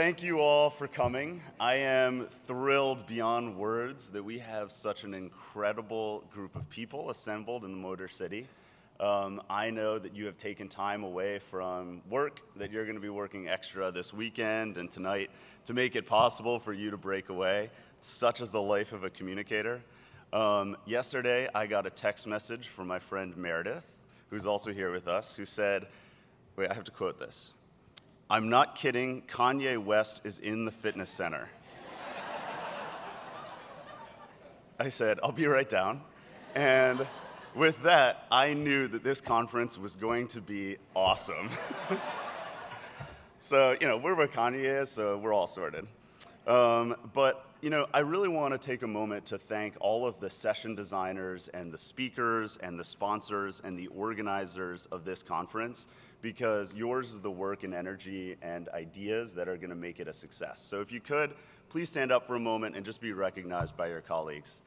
thank you all for coming. I am thrilled beyond words that we have such an incredible group of people assembled in the Motor City. I know that you have taken time away from work, that you're going to be working extra this weekend and tonight to make it possible for you to break away. Such is the life of a communicator. Yesterday, I got a text message from my friend Meredith, who's also here with us, who said, wait, I have to quote this. "I'm not kidding, Kanye West is in the fitness center." I said, I'll be right down. And with that, I knew that this conference was going to be awesome. So, we're where Kanye is, so we're all sorted. But, I really want to take a moment to thank all of the session designers and the speakers and the sponsors and the organizers of this conference, because yours is the work and energy and ideas that are going to make it a success. So if you could, please stand up for a moment and just be recognized by your colleagues.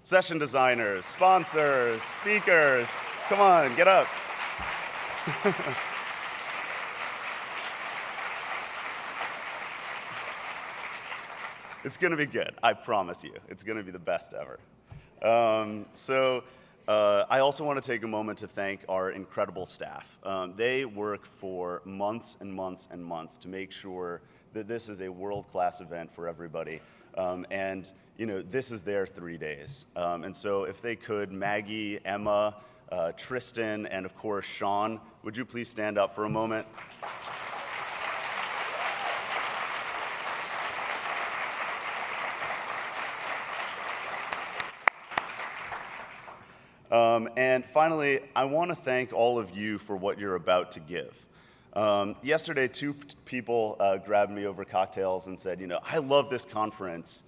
Session designers, sponsors, speakers, come on, get up. It's going to be good, I promise you. It's going to be the best ever. I also want to take a moment to thank our incredible staff. They work for months and months and months to make sure that this is a world-class event for everybody. This is their 3 days. And so if they could, Maggie, Emma, Tristan, and of course, Sean, would you please stand up for a moment? And finally, I want to thank all of you for what you're about to give. Yesterday, two people grabbed me over cocktails and said, I love this conference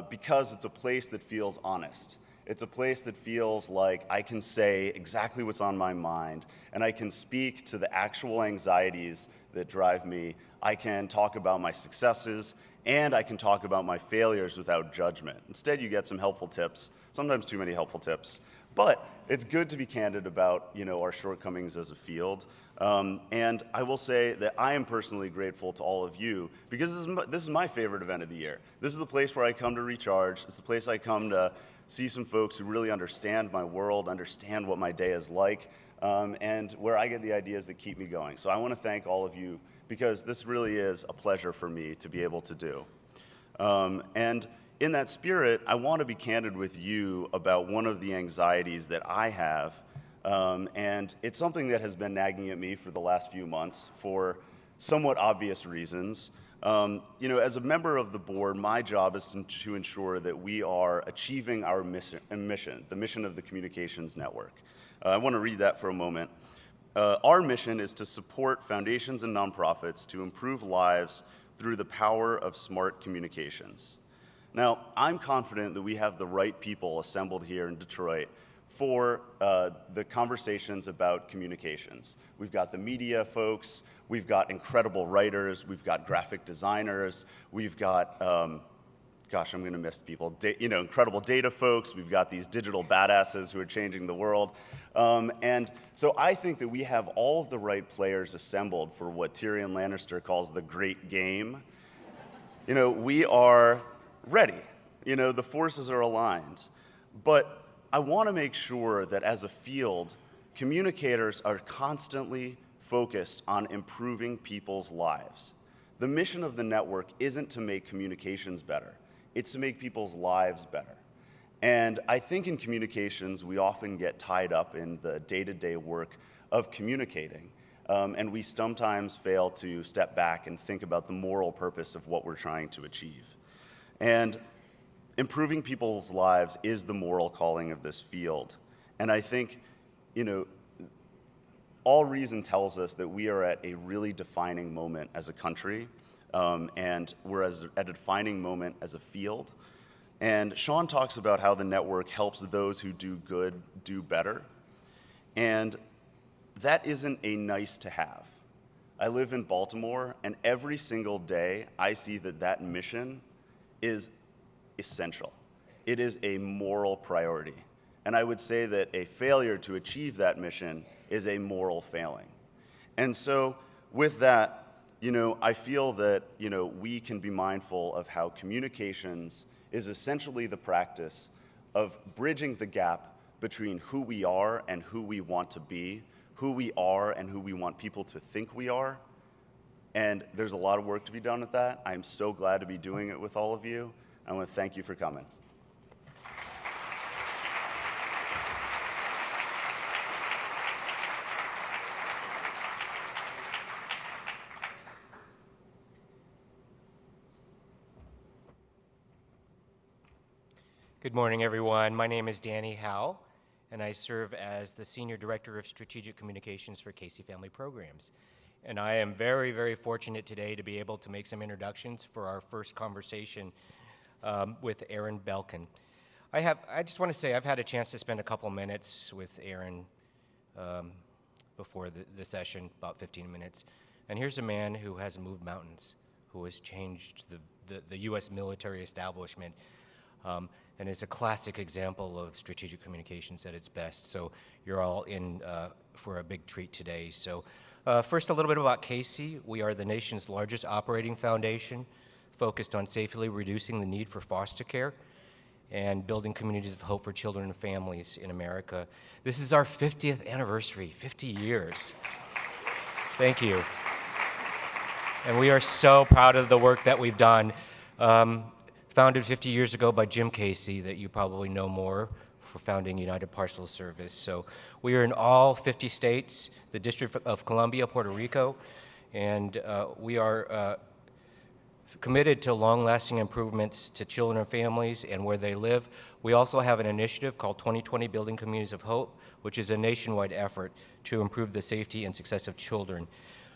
because it's a place that feels honest. It's a place that feels like I can say exactly what's on my mind, and I can speak to the actual anxieties that drive me. I can talk about my successes, and I can talk about my failures without judgment. Instead, you get some helpful tips, sometimes too many helpful tips. But it's good to be candid about, our shortcomings as a field. And I will say that I am personally grateful to all of you, because this is my favorite event of the year. This is the place where I come to recharge. It's the place I come to see some folks who really understand my world, understand what my day is like, and where I get the ideas that keep me going. So I want to thank all of you, because this really is a pleasure for me to be able to do. And in that spirit, I want to be candid with you about one of the anxieties that I have, and it's something that has been nagging at me for the last few months for somewhat obvious reasons. As a member of the board, my job is to ensure that we are achieving our mission, the mission of the Communications Network. I want to read that for a moment. Our mission is to support foundations and nonprofits to improve lives through the power of smart communications. Now, I'm confident that we have the right people assembled here in Detroit for the conversations about communications. We've got the media folks, we've got incredible writers, we've got graphic designers, we've got, I'm gonna miss people, incredible data folks, we've got these digital badasses who are changing the world. And so I think that we have all of the right players assembled for what Tyrion Lannister calls the great game. We are ready. The forces are aligned. But I want to make sure that as a field, communicators are constantly focused on improving people's lives. The mission of the network isn't to make communications better. It's to make people's lives better. And I think in communications, we often get tied up in the day-to-day work of communicating. And we sometimes fail to step back and think about the moral purpose of what we're trying to achieve. And improving people's lives is the moral calling of this field. And I think, all reason tells us that we are at a really defining moment as a country, and we're at a defining moment as a field. And Sean talks about how the network helps those who do good do better. And that isn't a nice to have. I live in Baltimore, and every single day I see that mission is essential. It is a moral priority. And I would say that a failure to achieve that mission is a moral failing. And so with that, I feel that, we can be mindful of how communications is essentially the practice of bridging the gap between who we are and who we want to be, who we are and who we want people to think we are. And there's a lot of work to be done with that. I'm so glad to be doing it with all of you. I want to thank you for coming. Good morning, everyone. My name is Danny Howe, and I serve as the Senior Director of Strategic Communications for Casey Family Programs. And I am very, very fortunate today to be able to make some introductions for our first conversation with Aaron Belkin. I just want to say I've had a chance to spend a couple minutes with Aaron before the session, about 15 minutes. And here's a man who has moved mountains, who has changed the U.S. military establishment, and is a classic example of strategic communications at its best. So you're all in for a big treat today. So first, a little bit about Casey. We are the nation's largest operating foundation focused on safely reducing the need for foster care and building communities of hope for children and families in America. This is our 50th anniversary, 50 years. Thank you. And we are so proud of the work that we've done. Founded 50 years ago by Jim Casey, that you probably know more for founding United Parcel Service. So we are in all 50 states, the District of Columbia, Puerto Rico, and we are committed to long-lasting improvements to children and families and where they live. We also have an initiative called 2020 Building Communities of Hope, which is a nationwide effort to improve the safety and success of children.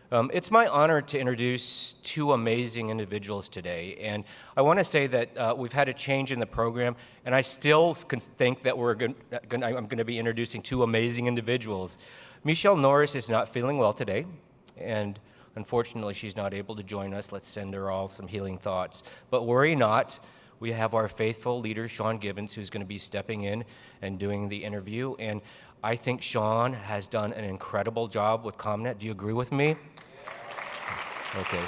It's my honor to introduce two amazing individuals today, and I want to say that we've had a change in the program, and I still think that I'm going to be introducing two amazing individuals. Michelle Norris is not feeling well today, and unfortunately she's not able to join us. Let's send her all some healing thoughts. But worry not, we have our faithful leader, Sean Gibbons, who's going to be stepping in and doing the interview, and I think Sean has done an incredible job with ComNet. Do you agree with me? Okay.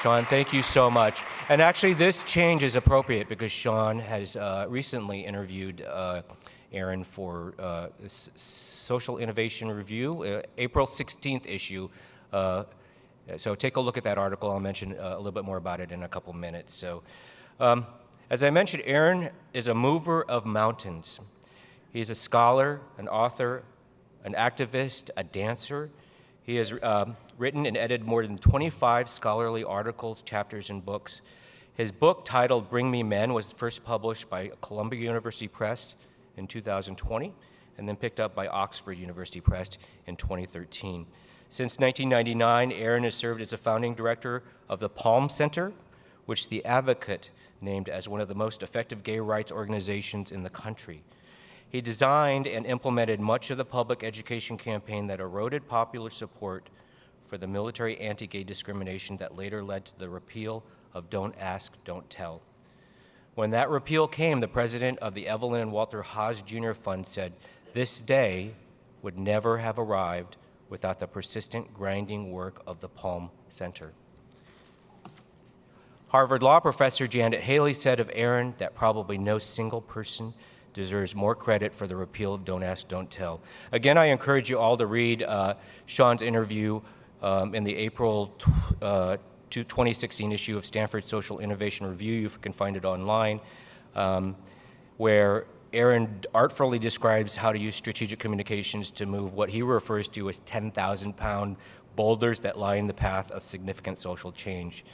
Sean, thank you so much. And actually, this change is appropriate because Sean has recently interviewed Aaron for this Social Innovation Review, April 16th issue. So take a look at that article. I'll mention a little bit more about it in a couple minutes. So, as I mentioned, Aaron is a mover of mountains. He's a scholar, an author, an activist, a dancer. He has written and edited more than 25 scholarly articles, chapters, and books. His book, titled Bring Me Men, was first published by Columbia University Press in 2020, and then picked up by Oxford University Press in 2013. Since 1999, Aaron has served as the founding director of the Palm Center, which The Advocate named as one of the most effective gay rights organizations in the country. He designed and implemented much of the public education campaign that eroded popular support for the military anti-gay discrimination that later led to the repeal of Don't Ask, Don't Tell. When that repeal came, the president of the Evelyn and Walter Haas Jr. Fund said, "This day would never have arrived without the persistent, grinding work of the Palm Center." Harvard Law professor Janet Haley said of Aaron that probably no single person deserves more credit for the repeal of Don't Ask, Don't Tell. Again, I encourage you all to read Sean's interview in the April 2016 issue of Stanford Social Innovation Review. You can find it online, where Aaron artfully describes how to use strategic communications to move what he refers to as 10,000-pound boulders that lie in the path of significant social change.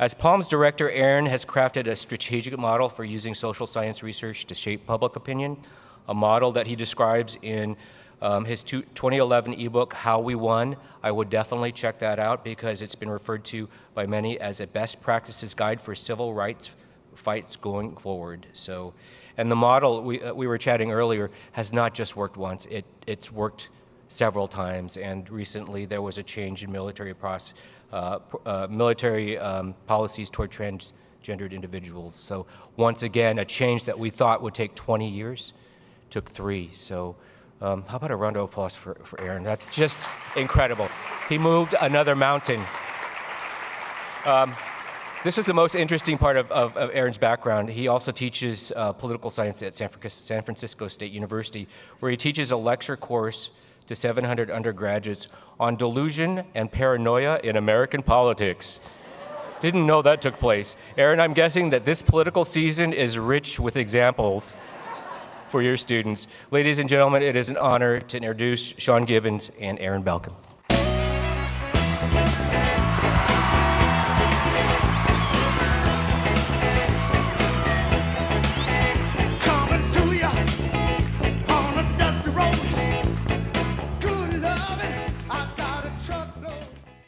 As Palm's director, Aaron has crafted a strategic model for using social science research to shape public opinion, a model that he describes in his 2011 ebook, How We Won. I would definitely check that out because it's been referred to by many as a best practices guide for civil rights fights going forward. So, and the model, we were chatting earlier, has not just worked once, it's worked several times, and recently there was a change in military policies toward transgendered individuals. So once again, a change that we thought would take 20 years took 3. So how about a round of applause for Aaron? That's just incredible. He moved another mountain. This is the most interesting part of Aaron's background. He also teaches political science at San Francisco State University, where he teaches a lecture course to 700 undergraduates on delusion and paranoia in American politics. Didn't know that took place. Aaron, I'm guessing that this political season is rich with examples for your students. Ladies and gentlemen, it is an honor to introduce Sean Gibbons and Aaron Belkin.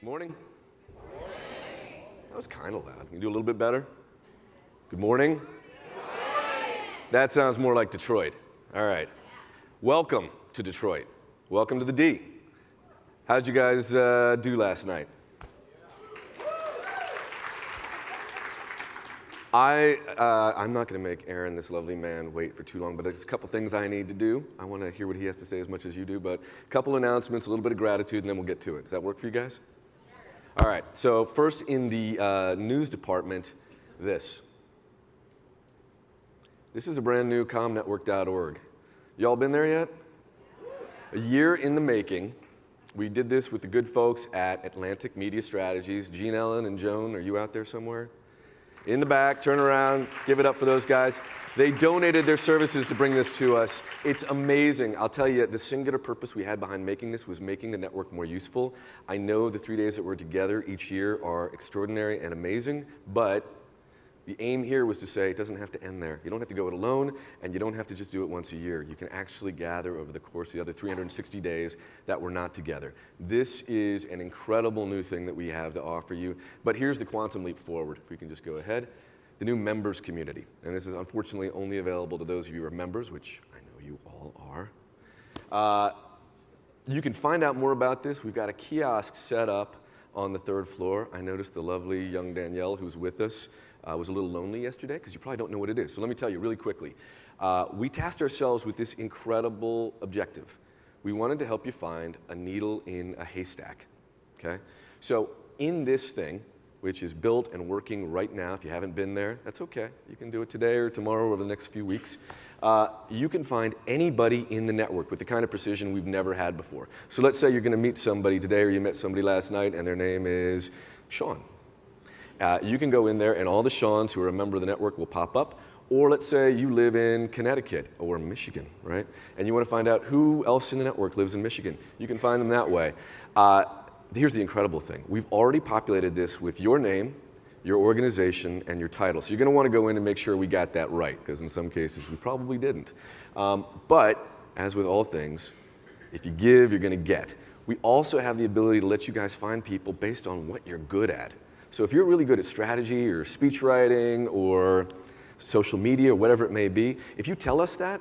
Morning. That was kind of loud. Can you do a little bit better? Good morning. Good morning. That sounds more like Detroit. All right. Welcome to Detroit. Welcome to the D. How'd you guys do last night? I'm not going to make Aaron, this lovely man, wait for too long, but there's a couple things I need to do. I want to hear what he has to say as much as you do, but a couple announcements, a little bit of gratitude, and then we'll get to it. Does that work for you guys? All right, so first in the news department, this. This is a brand new comnetwork.org. Y'all been there yet? A year in the making. We did this with the good folks at Atlantic Media Strategies. Gene Ellen and Joan, are you out there somewhere? In the back, turn around, give it up for those guys. They donated their services to bring this to us. It's amazing. I'll tell you, the singular purpose we had behind making this was making the network more useful. I know the 3 days that we're together each year are extraordinary and amazing, but the aim here was to say it doesn't have to end there. You don't have to go it alone, and you don't have to just do it once a year. You can actually gather over the course of the other 360 days that we're not together. This is an incredible new thing that we have to offer you, but here's the quantum leap forward. If we can just go ahead. The new members community, and this is unfortunately only available to those of you who are members, which I know you all are. You can find out more about this. We've got a kiosk set up on the 3rd floor. I noticed the lovely young Danielle, who's with us, was a little lonely yesterday because you probably don't know what it is. So let me tell you really quickly. We tasked ourselves with this incredible objective. We wanted to help you find a needle in a haystack, okay? So in this thing, which is built and working right now, if you haven't been there, that's okay. You can do it today or tomorrow or over the next few weeks. You can find anybody in the network with the kind of precision we've never had before. So let's say you're going to meet somebody today or you met somebody last night and their name is Sean. You can go in there and all the Seans who are a member of the network will pop up. Or let's say you live in Connecticut or Michigan, right? And you want to find out who else in the network lives in Michigan. You can find them that way. Here's the incredible thing. We've already populated this with your name, your organization, and your title. So you're going to want to go in and make sure we got that right, because in some cases we probably didn't. But as with all things, if you give, you're going to get. We also have the ability to let you guys find people based on what you're good at. So if you're really good at strategy or speech writing or social media or whatever it may be, if you tell us that,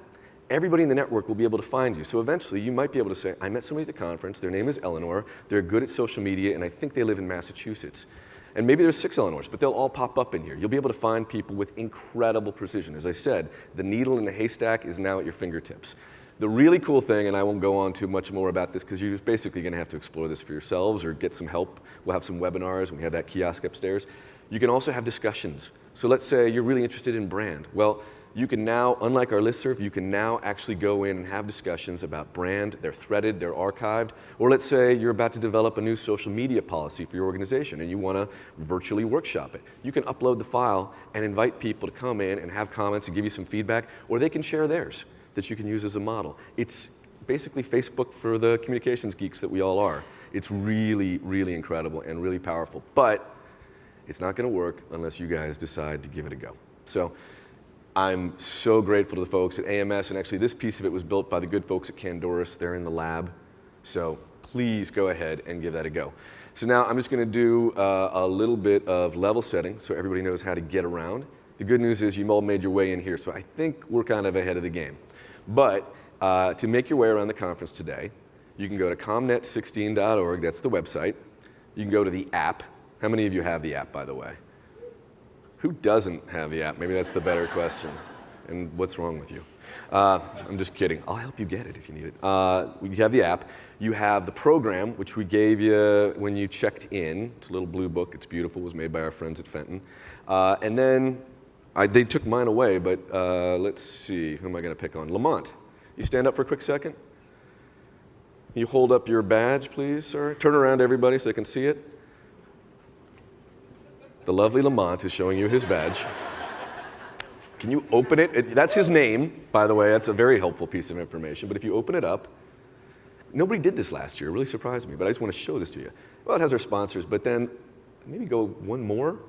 everybody in the network will be able to find you. So eventually you might be able to say, I met somebody at the conference, their name is Eleanor, they're good at social media, and I think they live in Massachusetts. And maybe there's 6 Eleanors, but they'll all pop up in here. You'll be able to find people with incredible precision. As I said, the needle in the haystack is now at your fingertips. The really cool thing, and I won't go on too much more about this because you're basically going to have to explore this for yourselves or get some help. We'll have some webinars and we have that kiosk upstairs. You can also have discussions. So let's say you're really interested in brand. Well, you can now, unlike our listserv, you can now actually go in and have discussions about brand. They're threaded, they're archived. Or let's say you're about to develop a new social media policy for your organization and you want to virtually workshop it. You can upload the file and invite people to come in and have comments and give you some feedback, or they can share theirs that you can use as a model. It's basically Facebook for the communications geeks that we all are. It's really, really incredible and really powerful. But it's not going to work unless you guys decide to give it a go. So I'm so grateful to the folks at AMS, and actually this piece of it was built by the good folks at Candoris. They're in the lab. So please go ahead and give that a go. So now I'm just going to do a little bit of level setting so everybody knows how to get around. The good news is you all made your way in here, so I think we're kind of ahead of the game. But to make your way around the conference today, you can go to comnet16.org, that's the website. You can go to the app. How many of you have the app, by the way? Who doesn't have the app? Maybe that's the better question. And what's wrong with you? I'm just kidding. I'll help you get it if you need it. You have the app. You have the program, which we gave you when you checked in. It's a little blue book. It's beautiful. It was made by our friends at Fenton. And then they took mine away, but let's see. Who am I going to pick on? Lamont. You stand up for a quick second? You hold up your badge, please, sir. Turn around, everybody, so they can see it. The lovely Lamont is showing you his badge. Can you open it? That's his name, by the way. That's a very helpful piece of information. But if you open it up, nobody did this last year. It really surprised me, but I just want to show this to you. Well, it has our sponsors, but then maybe go one more.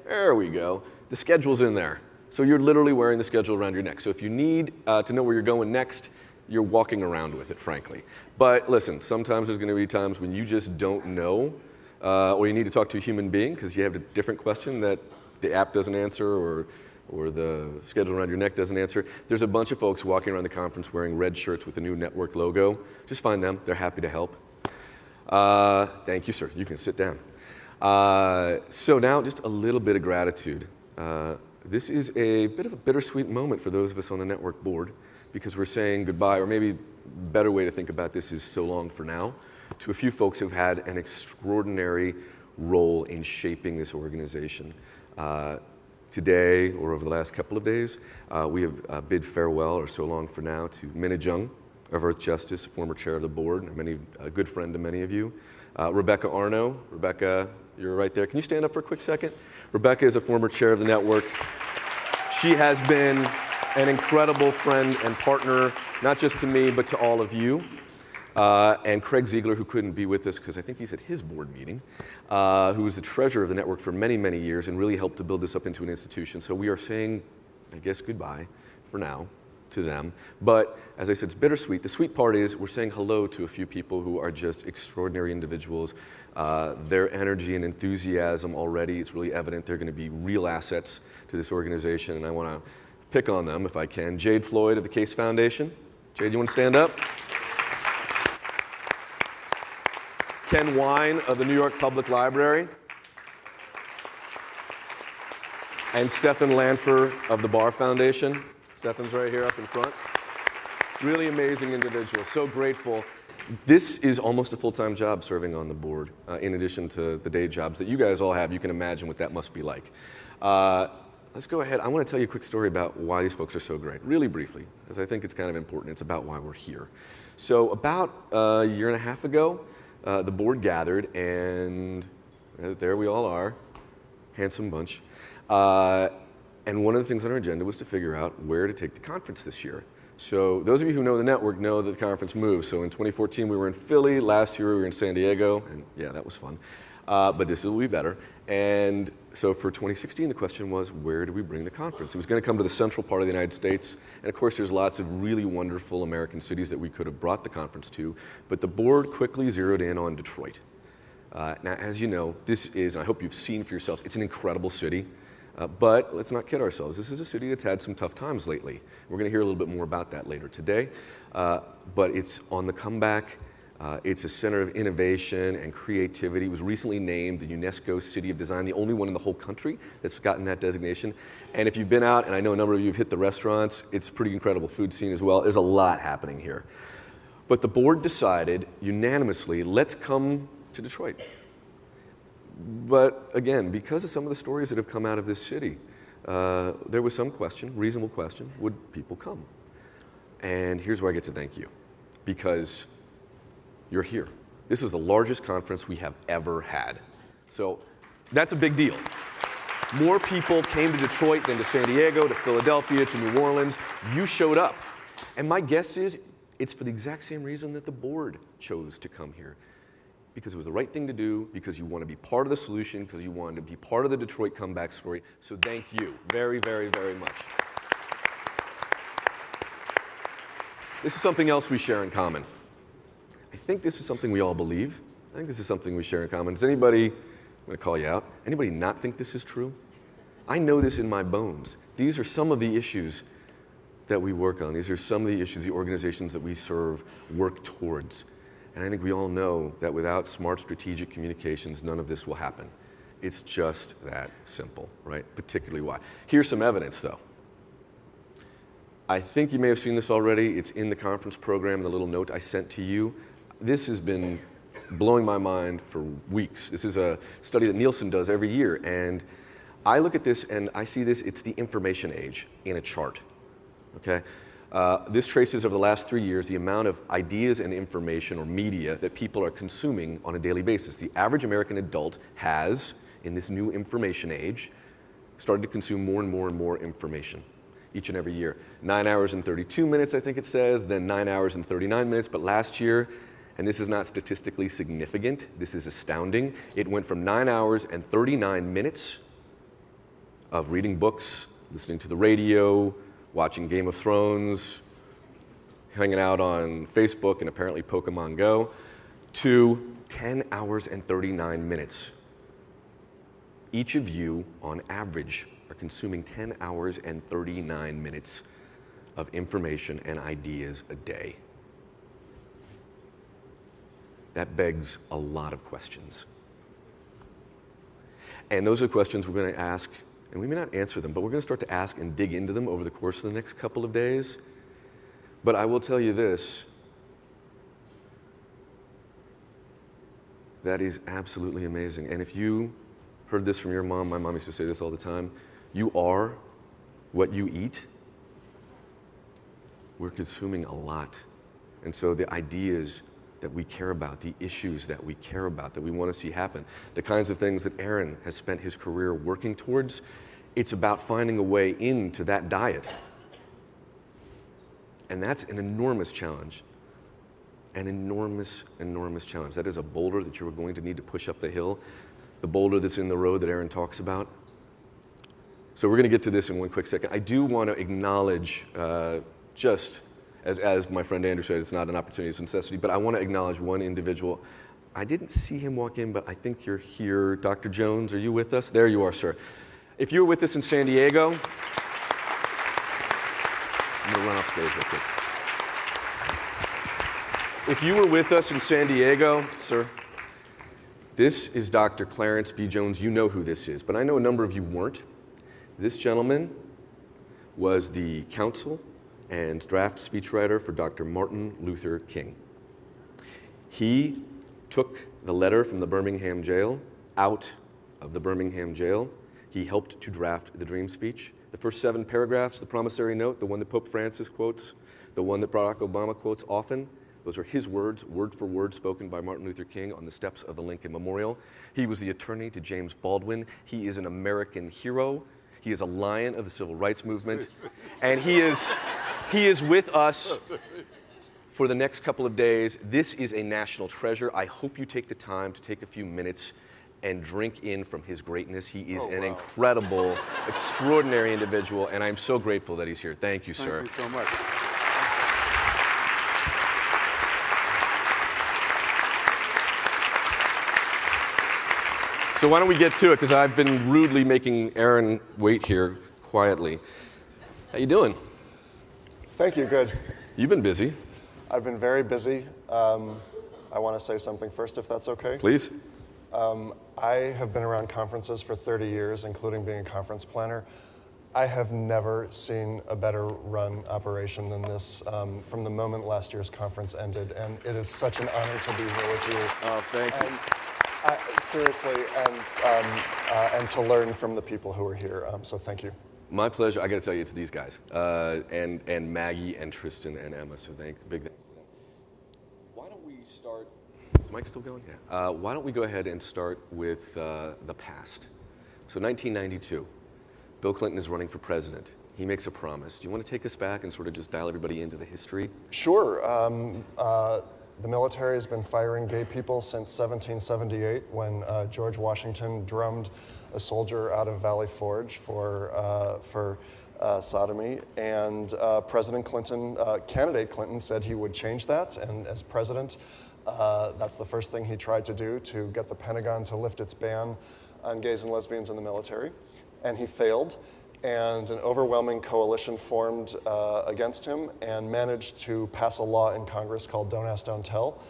There we go. The schedule's in there. So you're literally wearing the schedule around your neck. So if you need to know where you're going next, you're walking around with it, frankly. But listen, sometimes there's going to be times when you just don't know, or you need to talk to a human being because you have a different question that the app doesn't answer or the schedule around your neck doesn't answer. There's a bunch of folks walking around the conference wearing red shirts with the new network logo. Just find them. They're happy to help. Thank you, sir. You can sit down. So now just a little bit of gratitude. This is a bit of a bittersweet moment for those of us on the network board because we're saying goodbye, or maybe a better way to think about this is so long for now, to a few folks who've had an extraordinary role in shaping this organization. Today, or over the last couple of days, we have bid farewell, or so long for now, to Minna Jung of Earth Justice, former chair of the board, a good friend to many of you. Rebecca Arno. Rebecca, you're right there. Can you stand up for a quick second? Rebecca is a former chair of the network. She has been an incredible friend and partner, not just to me, but to all of you. And Craig Ziegler, who couldn't be with us because I think he's at his board meeting, who was the treasurer of the network for many, many years and really helped to build this up into an institution. So we are saying, I guess, goodbye for now to them. But as I said, it's bittersweet. The sweet part is we're saying hello to a few people who are just extraordinary individuals. Their energy and enthusiasm already, it's really evident they're going to be real assets to this organization. And I want to pick on them if I can. Jade Floyd of the Case Foundation. Jade, you want to stand up? Ken Wine of the New York Public Library. And Stefan Lanfer of the Barr Foundation. Stefan's right here up in front. Really amazing individual, so grateful. This is almost a full-time job serving on the board, in addition to the day jobs that you guys all have. You can imagine what that must be like. Let's go ahead. I want to tell you a quick story about why these folks are so great, really briefly, because I think it's kind of important. It's about why we're here. So about a year and a half ago, the board gathered, and there we all are, handsome bunch. And one of the things on our agenda was to figure out where to take the conference this year. So those of you who know the network know that the conference moves. So in 2014, we were in Philly. Last year, we were in San Diego. And yeah, that was fun. But this will be better. And so for 2016, the question was, where do we bring the conference? It was going to come to the central part of the United States. And of course, there's lots of really wonderful American cities that we could have brought the conference to. But the board quickly zeroed in on Detroit. Now, as you know, this is, and I hope you've seen for yourselves, it's an incredible city. But let's not kid ourselves. This is a city that's had some tough times lately. We're going to hear a little bit more about that later today. But it's on the comeback. It's a center of innovation and creativity. It was recently named the UNESCO City of Design, the only one in the whole country that's gotten that designation. And if you've been out, and I know a number of you have hit the restaurants, it's a pretty incredible food scene as well. There's a lot happening here. But the board decided unanimously, let's come to Detroit. But again, because of some of the stories that have come out of this city, there was some question, reasonable question, would people come? And here's where I get to thank you, because you're here. This is the largest conference we have ever had. So that's a big deal. More people came to Detroit than to San Diego, to Philadelphia, to New Orleans. You showed up. And my guess is it's for the exact same reason that the board chose to come here. Because it was the right thing to do, because you want to be part of the solution, because you wanted to be part of the Detroit comeback story. So thank you very, very, very much. This is something else we share in common. I think this is something we all believe. I think this is something we share in common. Does anybody, I'm going to call you out, anybody not think this is true? I know this in my bones. These are some of the issues that we work on. These are some of the issues the organizations that we serve work towards. And I think we all know that without smart strategic communications, none of this will happen. It's just that simple, right? Particularly why. Here's some evidence, though. I think you may have seen this already. It's in the conference program, the little note I sent to you. This has been blowing my mind for weeks. This is a study that Nielsen does every year, and I look at this and I see this, it's the information age in a chart, okay? This traces over the last 3 years the amount of ideas and information or media that people are consuming on a daily basis. The average American adult has, in this new information age, started to consume more and more and more information each and every year. 9 hours and 32 minutes, I think it says, then 9 hours and 39 minutes, but last year, and this is not statistically significant, this is astounding, it went from 9 hours and 39 minutes of reading books, listening to the radio, watching Game of Thrones, hanging out on Facebook and apparently Pokemon Go, to 10 hours and 39 minutes. Each of you, on average, are consuming 10 hours and 39 minutes of information and ideas a day. That begs a lot of questions. And those are questions we're going to ask, and we may not answer them, but we're going to start to ask and dig into them over the course of the next couple of days. But I will tell you this, that is absolutely amazing. And if you heard this from your mom, my mom used to say this all the time, you are what you eat. We're consuming a lot. And so the ideas that we care about, the issues that we care about, that we want to see happen, the kinds of things that Aaron has spent his career working towards, it's about finding a way into that diet. And that's an enormous challenge. An enormous, enormous challenge. That is a boulder that you're going to need to push up the hill, the boulder that's in the road that Aaron talks about. So we're going to get to this in one quick second. I do want to acknowledge, just as my friend Andrew said, it's not an opportunity, it's a necessity, but I want to acknowledge one individual. I didn't see him walk in, but I think you're here. Dr. Jones, are you with us? There you are, sir. If you were with us in San Diego, I'm going to run off stage real quick. If you were with us in San Diego, sir, this is Dr. Clarence B. Jones. You know who this is, but I know a number of you weren't. This gentleman was the counsel and draft speechwriter for Dr. Martin Luther King. He took the letter from the Birmingham jail out of the Birmingham jail. He helped to draft the Dream Speech. The first 7 paragraphs, the promissory note, the one that Pope Francis quotes, the one that Barack Obama quotes often, those are his words, word for word, spoken by Martin Luther King on the steps of the Lincoln Memorial. He was the attorney to James Baldwin. He is an American hero. He is a lion of the civil rights movement. And he is with us for the next couple of days. This is a national treasure. I hope you take the time to take a few minutes and drink in from his greatness. He is an incredible, extraordinary individual, and I'm so grateful that he's here. Thank you, sir. Thank you so much. So why don't we get to it, because I've been rudely making Aaron wait here quietly. How you doing? Thank you, good. You've been busy. I've been very busy. I want to say something first, if that's okay. Please. I have been around conferences for 30 years, including being a conference planner. I have never seen a better run operation than this from the moment last year's conference ended, and it is such an honor to be here with you. Oh, thank you. Seriously, and to learn from the people who are here, so thank you. My pleasure. I got to tell you, it's these guys, and Maggie and Tristan and Emma. So big thanks to them. Why don't we start? Is the mic still going? Yeah. Why don't we go ahead and start with the past? So 1992, Bill Clinton is running for president. He makes a promise. Do you want to take us back and sort of just dial everybody into the history? Sure. The military has been firing gay people since 1778, when George Washington drummed a soldier out of Valley Forge for sodomy. And President Clinton, candidate Clinton, said he would change that. And as president, that's the first thing he tried to do, to get the Pentagon to lift its ban on gays and lesbians in the military. And he failed. And an overwhelming coalition formed against him and managed to pass a law in Congress called Don't Ask, Don't Tell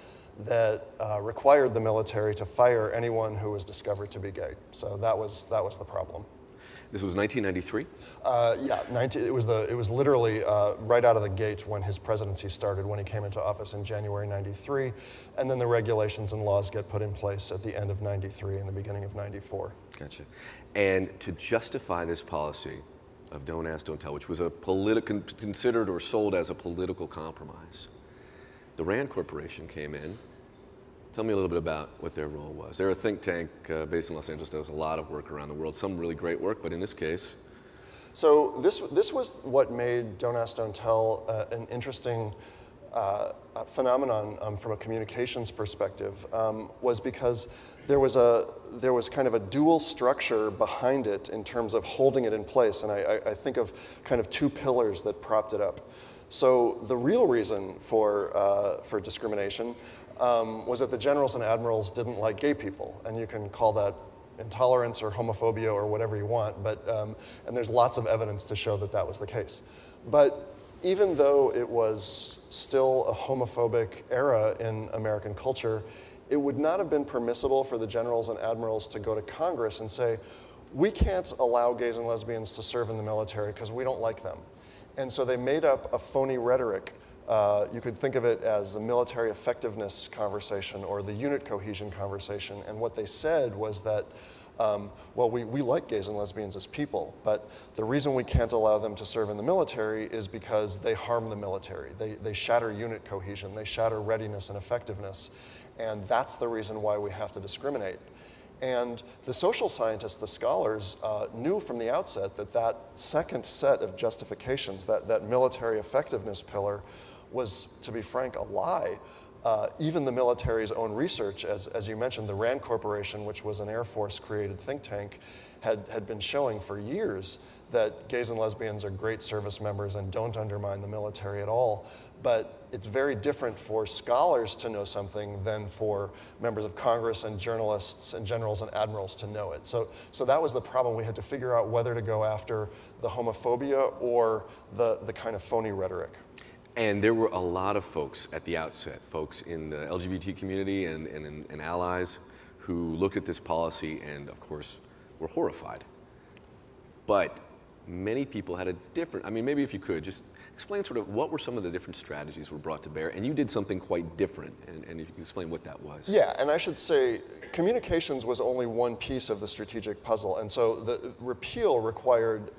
that required the military to fire anyone who was discovered to be gay. So that was the problem. This was 1993? It was literally right out of the gate when his presidency started, when he came into office in January 93, and then the regulations and laws get put in place at the end of 93 and the beginning of 94. Gotcha. And to justify this policy of don't ask, don't tell, which was considered or sold as a political compromise, the Rand Corporation came in. Tell me a little bit about what their role was. They're a think tank based in Los Angeles, does a lot of work around the world, some really great work, but in this case. So this was what made Don't Ask, Don't Tell an interesting phenomenon from a communications perspective, was because there was kind of a dual structure behind it in terms of holding it in place, and I think of kind of two pillars that propped it up. So the real reason for discrimination was that the generals and admirals didn't like gay people, and you can call that intolerance or homophobia or whatever you want, but and there's lots of evidence to show that that was the case. But even though it was still a homophobic era in American culture, it would not have been permissible for the generals and admirals to go to Congress and say, we can't allow gays and lesbians to serve in the military because we don't like them. And so they made up a phony rhetoric. You could think of it as the military effectiveness conversation or the unit cohesion conversation. And what they said was that, well, we like gays and lesbians as people, but the reason we can't allow them to serve in the military is because they harm the military. They shatter unit cohesion. They shatter readiness and effectiveness. And that's the reason why we have to discriminate. And the social scientists, the scholars, knew from the outset that that second set of justifications, that military effectiveness pillar, was, to be frank, a lie. Even the military's own research, as you mentioned, the Rand Corporation, which was an Air Force-created think tank, had been showing for years that gays and lesbians are great service members and don't undermine the military at all. But it's very different for scholars to know something than for members of Congress and journalists and generals and admirals to know it. So that was the problem. We had to figure out whether to go after the homophobia or the kind of phony rhetoric. And there were a lot of folks at the outset, folks in the LGBT community and allies, who looked at this policy and, of course, were horrified. But many people had a different, I mean, maybe if you could, just explain sort of what were some of the different strategies were brought to bear, and you did something quite different, and if you can explain what that was. Yeah, and I should say communications was only one piece of the strategic puzzle, and so the repeal required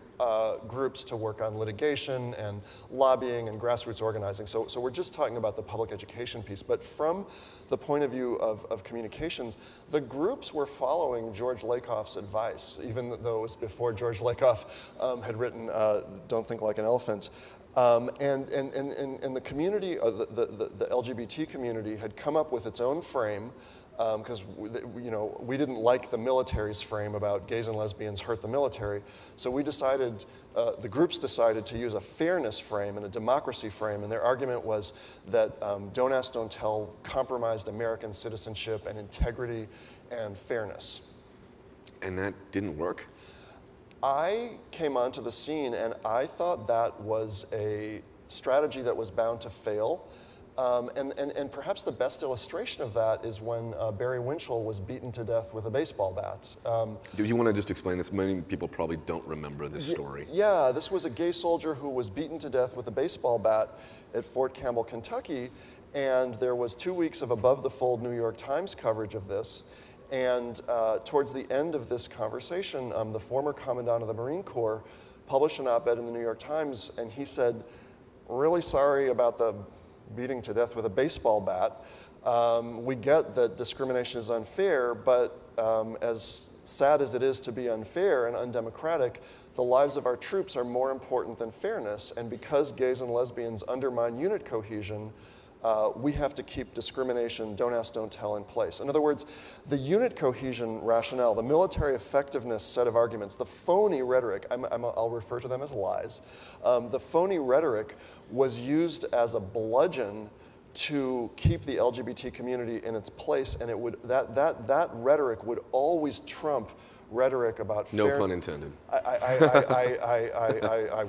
groups to work on litigation and lobbying and grassroots organizing. So we're just talking about the public education piece. But from the point of view of communications, the groups were following George Lakoff's advice, even though it was before George Lakoff had written Don't Think Like an Elephant. And the community, the LGBT community, had come up with its own frame, because we didn't like the military's frame about gays and lesbians hurt the military. So we decided, the groups decided to use a fairness frame and a democracy frame, and their argument was that Don't Ask, Don't Tell compromised American citizenship and integrity and fairness. And that didn't work? I came onto the scene and I thought that was a strategy that was bound to fail. And perhaps the best illustration of that is when Barry Winchell was beaten to death with a baseball bat. Do you want to just explain this? Many people probably don't remember this story. Yeah, this was a gay soldier who was beaten to death with a baseball bat at Fort Campbell, Kentucky, and there was 2 weeks of above-the-fold New York Times coverage of this. And towards the end of this conversation, the former commandant of the Marine Corps published an op-ed in the New York Times, and he said, really sorry about the beating to death with a baseball bat. We get that discrimination is unfair, but as sad as it is to be unfair and undemocratic, the lives of our troops are more important than fairness, and because gays and lesbians undermine unit cohesion, we have to keep discrimination, don't ask, don't tell in place. In other words, the unit cohesion rationale, the military effectiveness set of arguments, the phony rhetoric, I'll refer to them as lies, the phony rhetoric was used as a bludgeon to keep the LGBT community in its place, and it would that rhetoric would always trump rhetoric about no pun intended. I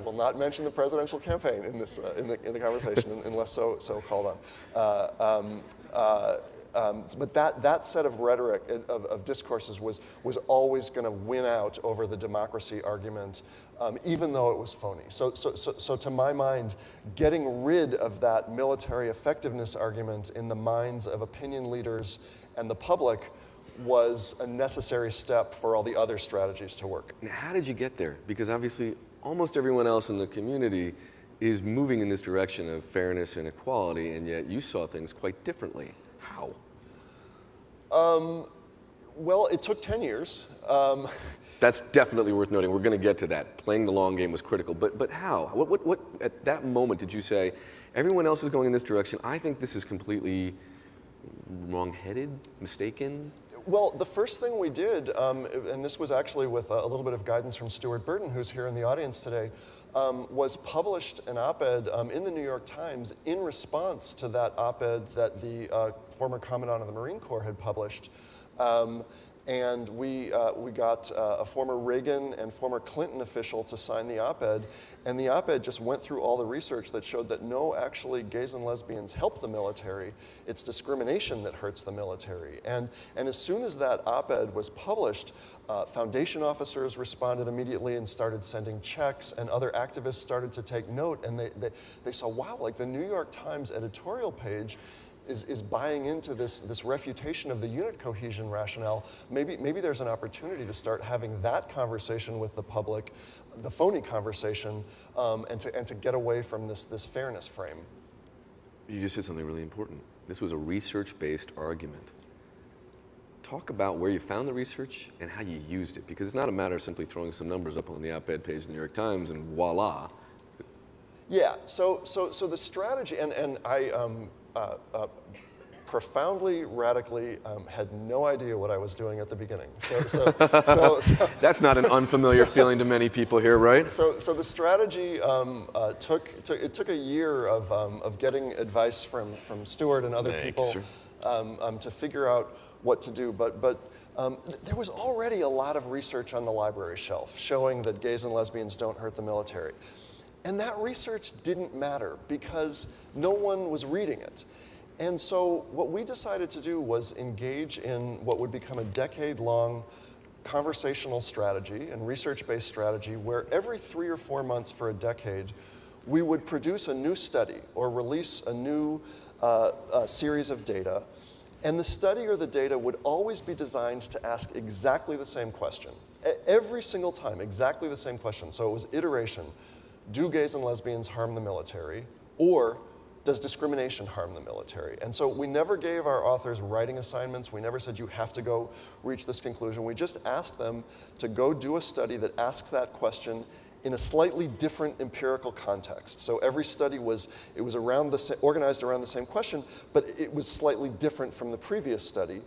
will not mention the presidential campaign in this in the conversation unless so called on. But that set of rhetoric, of discourses, was always going to win out over the democracy argument, even though it was phony. So to my mind, getting rid of that military effectiveness argument in the minds of opinion leaders and the public was a necessary step for all the other strategies to work. Now, how did you get there? Because obviously, almost everyone else in the community is moving in this direction of fairness and equality, and yet you saw things quite differently. How? Well, it took 10 years. That's definitely worth noting. We're going to get to that. Playing the long game was critical. But how? What at that moment did you say, everyone else is going in this direction, I think this is completely wrong-headed, mistaken? Well, the first thing we did, and this was actually with a little bit of guidance from Stuart Burton, who's here in the audience today, was published an op-ed in the New York Times in response to that op-ed that the former Commandant of the Marine Corps had published. And we got a former Reagan and former Clinton official to sign the op-ed, and the op-ed just went through all the research that showed that no, actually, gays and lesbians help the military. It's discrimination that hurts the military. And as soon as that op-ed was published, foundation officers responded immediately and started sending checks, and other activists started to take note, and they saw, wow, like the New York Times editorial page is buying into this refutation of the unit cohesion rationale. Maybe there's an opportunity to start having that conversation with the public, the phony conversation, and to get away from this fairness frame. You just said something really important. This was a research-based argument. Talk about where you found the research and how you used it, because it's not a matter of simply throwing some numbers up on the op-ed page of the New York Times and voila. Yeah, so the strategy, and I profoundly, radically had no idea what I was doing at the beginning. So That's not an unfamiliar feeling to many people here, right? So the strategy took a year of getting advice from Stuart and other people to figure out what to do. But there was already a lot of research on the library shelf showing that gays and lesbians don't hurt the military. And that research didn't matter because no one was reading it. And so what we decided to do was engage in what would become a decade-long conversational strategy and research-based strategy where every 3 or 4 months for a decade, we would produce a new study or release a new series of data. And the study or the data would always be designed to ask exactly the same question. Every single time, exactly the same question. So it was iteration. Do gays and lesbians harm the military? Or does discrimination harm the military? And so we never gave our authors writing assignments. We never said you have to go reach this conclusion. We just asked them to go do a study that asks that question in a slightly different empirical context. So every study was organized around the same question, but it was slightly different from the previous study.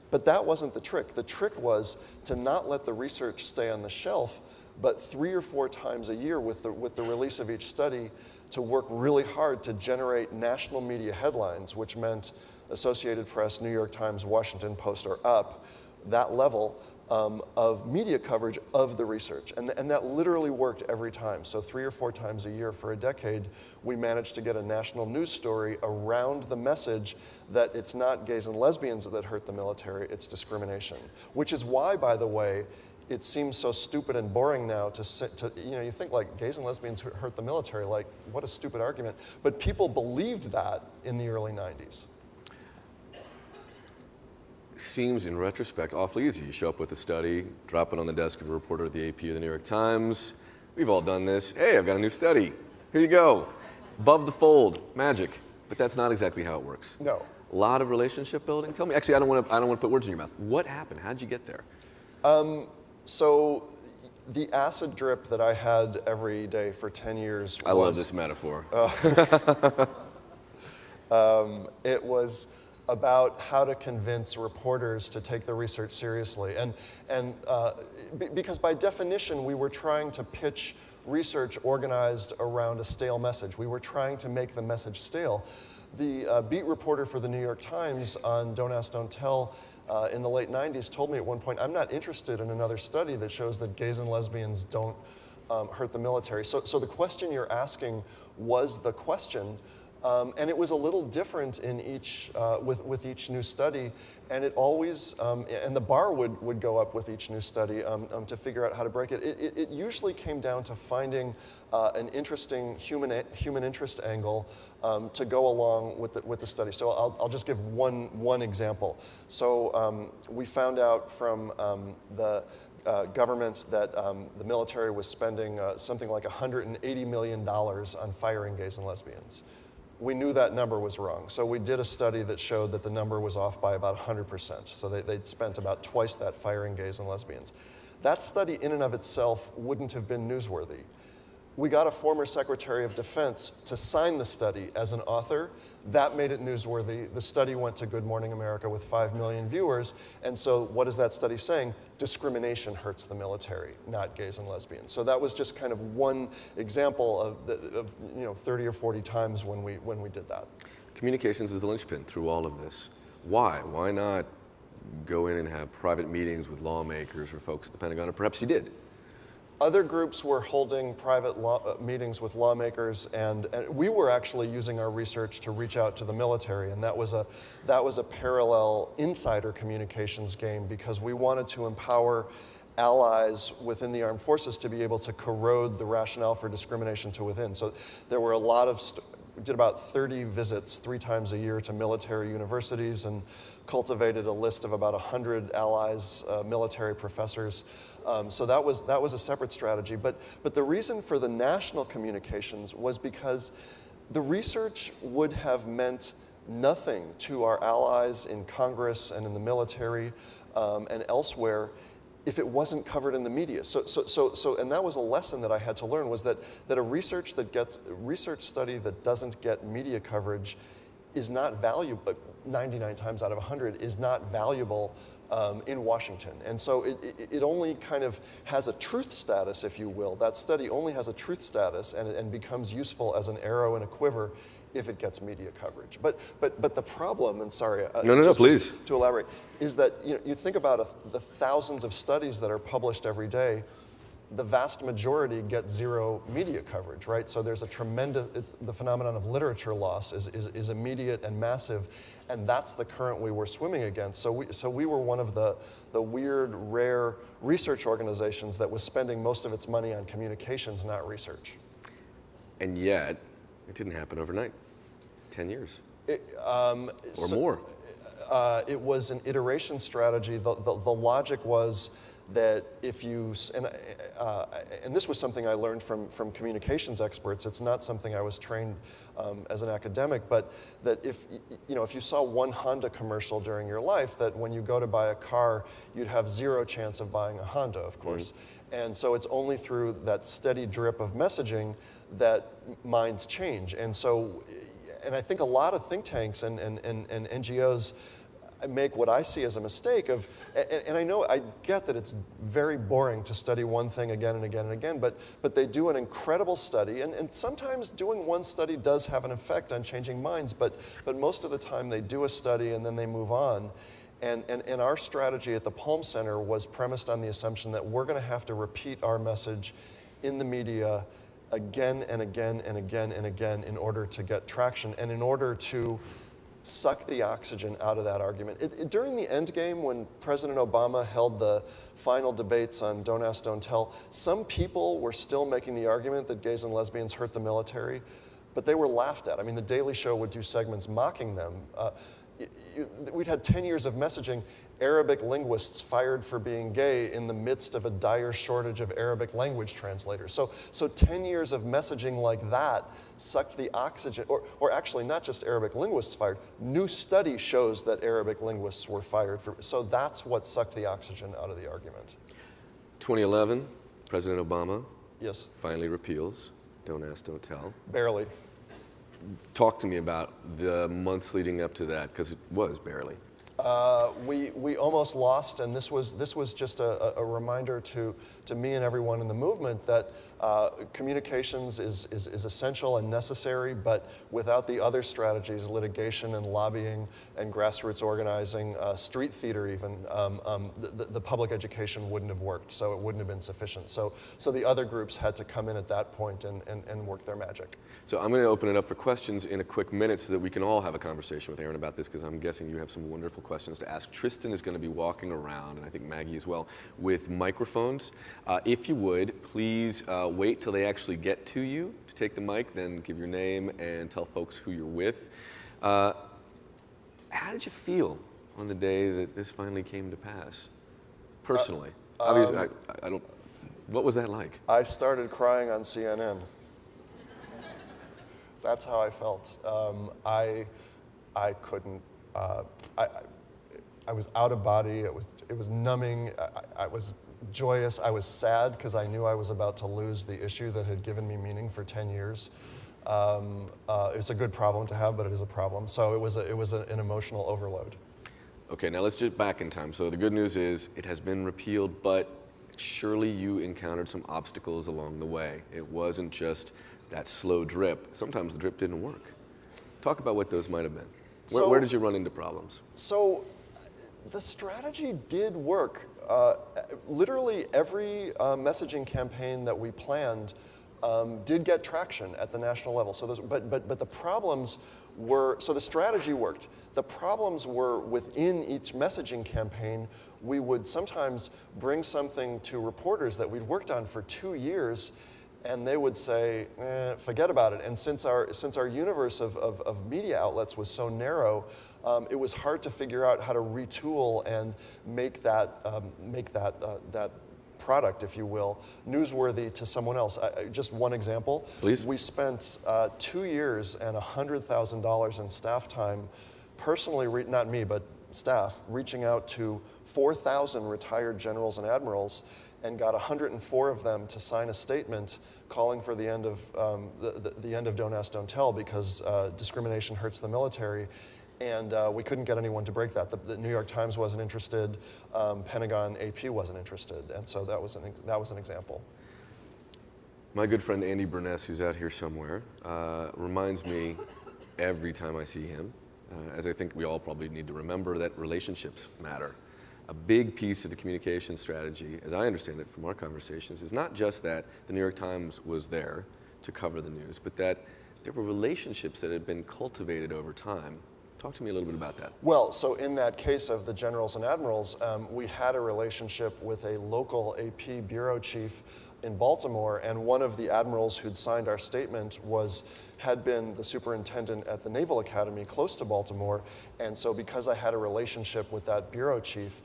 But that wasn't the trick. The trick was to not let the research stay on the shelf, but 3 or 4 times a year with the release of each study to work really hard to generate national media headlines, which meant Associated Press, New York Times, Washington Post, or up, that level of media coverage of the research. And that literally worked every time. So 3 or 4 times a year for a decade, we managed to get a national news story around the message that it's not gays and lesbians that hurt the military, it's discrimination. Which is why, by the way, it seems so stupid and boring now to you think like gays and lesbians hurt the military, like what a stupid argument. But people believed that in the early 90s. Seems in retrospect awfully easy. You show up with a study, drop it on the desk of a reporter at the AP or the New York Times. We've all done this. Hey, I've got a new study. Here you go. Above the fold, magic. But that's not exactly how it works. No. A lot of relationship building. Tell me, actually, I don't want to put words in your mouth. What happened? How'd you get there? So the acid drip that I had every day for 10 years I love this metaphor. It was about how to convince reporters to take the research seriously. And because by definition, we were trying to pitch research organized around a stale message. We were trying to make the message stale. The beat reporter for the New York Times on Don't Ask, Don't Tell in the late 90s told me at one point, I'm not interested in another study that shows that gays and lesbians don't hurt the military. So the question you're asking was the question, And it was a little different in each, with each new study, and it always, and the bar would go up with each new study to figure out how to break it. It usually came down to finding an interesting human interest angle to go along with the study. So I'll just give one example. So we found out from the government that the military was spending something like $180 million on firing gays and lesbians. We knew that number was wrong, so we did a study that showed that the number was off by about 100%. So they'd spent about twice that firing gays and lesbians. That study in and of itself wouldn't have been newsworthy. We got a former Secretary of Defense to sign the study as an author. That made it newsworthy. The study went to Good Morning America with 5 million viewers. And so what is that study saying? Discrimination hurts the military, not gays and lesbians. So that was just kind of one example of 30 or 40 times when we did that. Communications is the linchpin through all of this. Why? Why not go in and have private meetings with lawmakers or folks at the Pentagon? Or perhaps you did. Other groups were holding private meetings with lawmakers, and we were actually using our research to reach out to the military, and that was a parallel insider communications game because we wanted to empower allies within the armed forces to be able to corrode the rationale for discrimination to within. So there were a lot of, we did about 30 visits 3 times a year to military universities and cultivated a list of about 100 allies, military professors. So that was a separate strategy. But the reason for the national communications was because the research would have meant nothing to our allies in Congress and in the military and elsewhere if it wasn't covered in the media. So and that was a lesson that I had to learn, was that a research study that doesn't get media coverage is not valuable. 99 times out of 100 is not valuable in Washington. And so it only kind of has a truth status, if you will. That study only has a truth status and becomes useful as an arrow in a quiver if it gets media coverage. But the problem, and sorry, please. Just to elaborate, is that you think about the thousands of studies that are published every day. The vast majority get 0 media coverage, right? So there's a tremendous, the phenomenon of literature loss is immediate and massive, and that's the current we were swimming against. So we were one of the weird, rare research organizations that was spending most of its money on communications, not research. And yet, it didn't happen overnight. 10 years. Or more. It was an iteration strategy. The logic was that if you, and this was something I learned from communications experts, it's not something I was trained as an academic, but that if you saw one Honda commercial during your life, that when you go to buy a car, you'd have 0 chance of buying a Honda, of course. Mm-hmm. And so it's only through that steady drip of messaging that minds change. And so, and I think a lot of think tanks and NGOs make what I see as a mistake of, and I get that it's very boring to study one thing again and again and again, but they do an incredible study, and sometimes doing one study does have an effect on changing minds, but most of the time they do a study and then they move on. And our strategy at the Palm Center was premised on the assumption that we're going to have to repeat our message in the media again and again and again and again in order to get traction and in order to suck the oxygen out of that argument. During the end game, when President Obama held the final debates on Don't Ask, Don't Tell, some people were still making the argument that gays and lesbians hurt the military, but they were laughed at. I mean, The Daily Show would do segments mocking them. We'd had 10 years of messaging, Arabic linguists fired for being gay in the midst of a dire shortage of Arabic language translators. So 10 years of messaging like that sucked the oxygen, or actually not just Arabic linguists fired, new study shows that Arabic linguists were fired for, so that's what sucked the oxygen out of the argument. 2011, President Obama yes. finally repeals Don't Ask, Don't Tell. Barely. Talk to me about the months leading up to that, because it was barely. We almost lost, and this was just a reminder to me and everyone in the movement that communications is essential and necessary, but without the other strategies, litigation and lobbying and grassroots organizing, street theater even, the public education wouldn't have worked, so it wouldn't have been sufficient. So the other groups had to come in at that point and work their magic. So I'm going to open it up for questions in a quick minute so that we can all have a conversation with Aaron about this, because I'm guessing you have some wonderful questions to ask. Tristan is going to be walking around, and I think Maggie as well, with microphones. If you would, please wait till they actually get to you to take the mic, then give your name and tell folks who you're with. How did you feel on the day that this finally came to pass, personally? Obviously, I don't. What was that like? I started crying on CNN. That's how I felt. I couldn't. I was out of body. It was numbing. I was joyous. I was sad because I knew I was about to lose the issue that had given me meaning for 10 years. It's a good problem to have, but it is a problem. So it was an emotional overload. Okay, now let's just back in time. So the good news is it has been repealed, but surely you encountered some obstacles along the way. It wasn't just that slow drip. Sometimes the drip didn't work. Talk about what those might have been. Where did you run into problems? So the strategy did work. Literally every messaging campaign that we planned did get traction at the national level. So but the problems were, so the strategy worked. The problems were within each messaging campaign. We would sometimes bring something to reporters that we'd worked on for 2 years, and they would say, forget about it. And since our universe of media outlets was so narrow, it was hard to figure out how to retool and make that product, if you will, newsworthy to someone else. Just one example. Please. We spent 2 years and $100,000 in staff time, personally, not me, but staff, reaching out to 4,000 retired generals and admirals, and got 104 of them to sign a statement calling for the end of the end of Don't Ask, Don't Tell, because discrimination hurts the military. And we couldn't get anyone to break that. The New York Times wasn't interested. Pentagon AP wasn't interested, and so that was an example. My good friend Andy Burness, who's out here somewhere, reminds me every time I see him, as I think we all probably need to remember, that relationships matter. A big piece of the communication strategy, as I understand it from our conversations, is not just that the New York Times was there to cover the news, but that there were relationships that had been cultivated over time. Talk to me a little bit about that. Well, so in that case of the generals and admirals, we had a relationship with a local AP bureau chief in Baltimore, and one of the admirals who'd signed our statement had been the superintendent at the Naval Academy close to Baltimore, and so because I had a relationship with that bureau chief,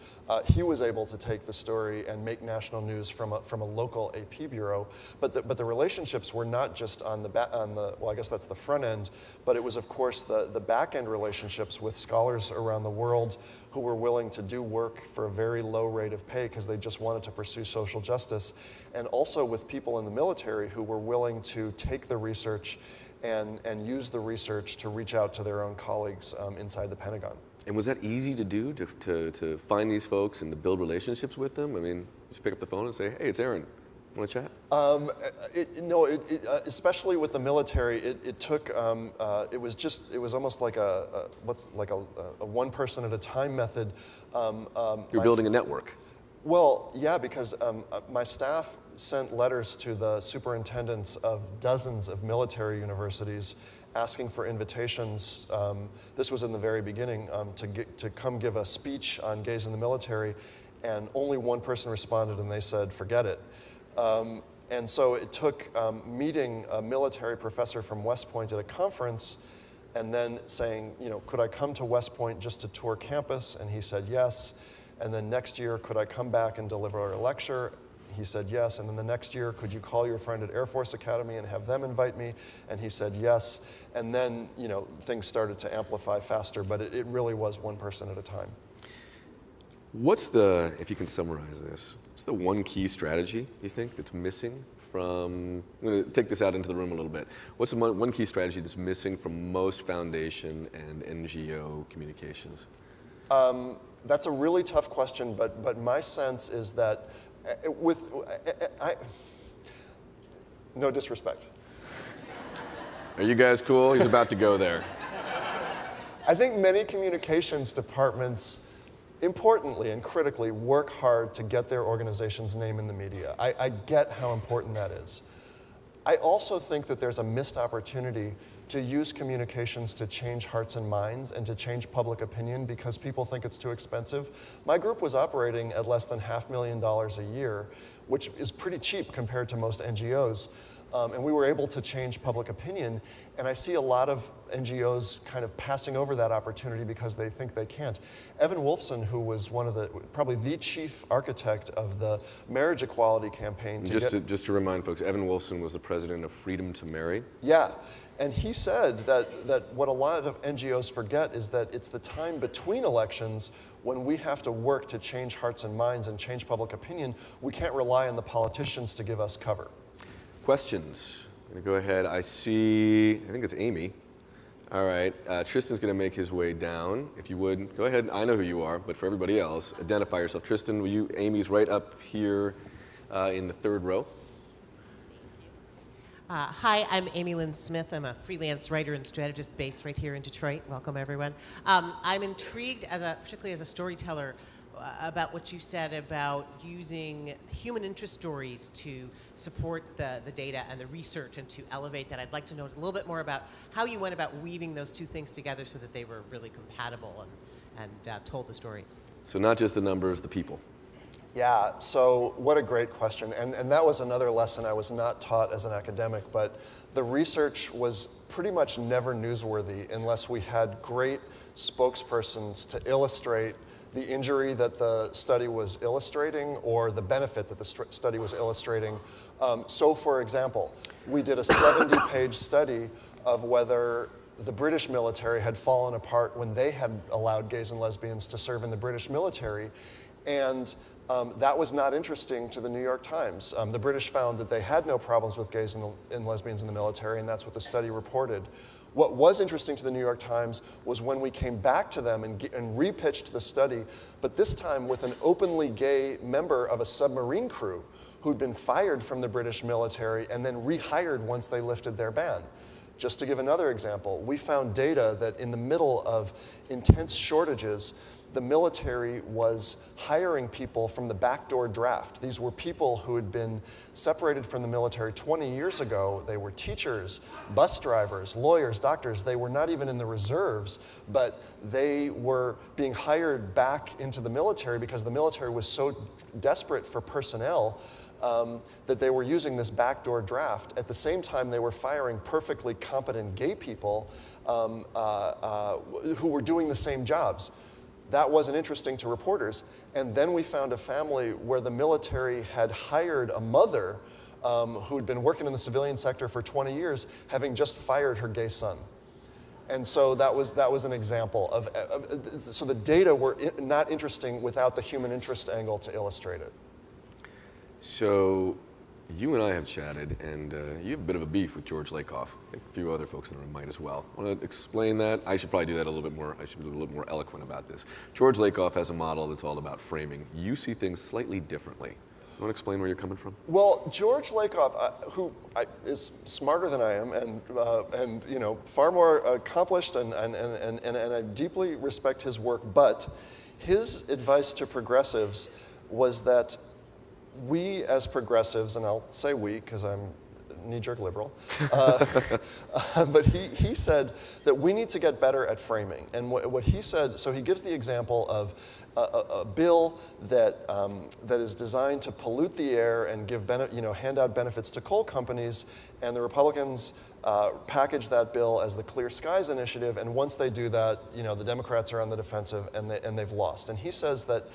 he was able to take the story and make national news from a local AP bureau. But the relationships were not just on the well, I guess that's the front end, but it was of course the back end relationships with scholars around the world who were willing to do work for a very low rate of pay because they just wanted to pursue social justice, and also with people in the military who were willing to take the research and use the research to reach out to their own colleagues inside the Pentagon. And was that easy to do, to find these folks and to build relationships with them? I mean, just pick up the phone and say, hey, it's Aaron. Want to chat? Especially with the military, it took. It was almost like a one person at a time method. You're building a network. Well, yeah, because my staff sent letters to the superintendents of dozens of military universities asking for invitations. This was in the very beginning to come give a speech on gays in the military, and only one person responded, and they said, forget it. And so it took meeting a military professor from West Point at a conference and then saying, could I come to West Point just to tour campus? And he said yes. And then next year, could I come back and deliver a lecture? He said yes. And then the next year, could you call your friend at Air Force Academy and have them invite me? And he said yes. And then, things started to amplify faster, but it really was one person at a time. If you can summarize this, what's the one key strategy you think that's missing from, I'm going to take this out into the room a little bit. What's the one key strategy that's missing from most foundation and NGO communications? That's a really tough question, but my sense is that no disrespect. Are you guys cool? He's about to go there. I think many communications departments, importantly and critically, work hard to get their organization's name in the media. I get how important that is. I also think that there's a missed opportunity to use communications to change hearts and minds and to change public opinion because people think it's too expensive. My group was operating at less than $500,000 a year, which is pretty cheap compared to most NGOs. And we were able to change public opinion, and I see a lot of NGOs kind of passing over that opportunity because they think they can't. Evan Wolfson, who was probably the chief architect of the marriage equality campaign. Just to remind folks, Evan Wolfson was the president of Freedom to Marry. Yeah, and he said that what a lot of NGOs forget is that it's the time between elections when we have to work to change hearts and minds and change public opinion. We can't rely on the politicians to give us cover. Questions? I'm going to go ahead. I think it's Amy. All right. Tristan's going to make his way down. If you would, go ahead. I know who you are, but for everybody else, identify yourself. Tristan, Amy's right up here in the third row. Hi, I'm Amy Lynn Smith. I'm a freelance writer and strategist based right here in Detroit. Welcome, everyone. I'm intrigued, particularly as a storyteller, about what you said about using human interest stories to support the data and the research and to elevate that. I'd like to know a little bit more about how you went about weaving those two things together so that they were really compatible and told the stories. So not just the numbers, the people. Yeah, so what a great question. And that was another lesson I was not taught as an academic, but the research was pretty much never newsworthy unless we had great spokespersons to illustrate the injury that the study was illustrating or the benefit that the study was illustrating. So for example, we did a 70-page study of whether the British military had fallen apart when they had allowed gays and lesbians to serve in the British military. And that was not interesting to the New York Times. The British found that they had no problems with gays and lesbians in the military, and that's what the study reported. What was interesting to the New York Times was when we came back to them and repitched the study, but this time with an openly gay member of a submarine crew who'd been fired from the British military and then rehired once they lifted their ban. Just to give another example, we found data that in the middle of intense shortages, the military was hiring people from the backdoor draft. These were people who had been separated from the military 20 years ago. They were teachers, bus drivers, lawyers, doctors. They were not even in the reserves, but they were being hired back into the military because the military was so desperate for personnel that they were using this backdoor draft. At the same time, they were firing perfectly competent gay people who were doing the same jobs. That wasn't interesting to reporters. And then we found a family where the military had hired a mother who had been working in the civilian sector for 20 years, having just fired her gay son. And so that was an example of so the data were not interesting without the human interest angle to illustrate it. So you and I have chatted, and you have a bit of a beef with George Lakoff. I think a few other folks in the room might as well. Want to explain that? I should probably do that a little bit more. I should be a little more eloquent about this. George Lakoff has a model that's all about framing. You see things slightly differently. You want to explain where you're coming from? Well, George Lakoff, who is smarter than I am and you know, far more accomplished, and I deeply respect his work, but his advice to progressives was that we as progressives, and I'll say we because I'm a knee-jerk liberal, but he said that we need to get better at framing. And what he said, so he gives the example of a bill that is designed to pollute the air and give hand out benefits to coal companies, and the Republicans package that bill as the Clear Skies Initiative, and once they do that, the Democrats are on the defensive and they've lost. And he says that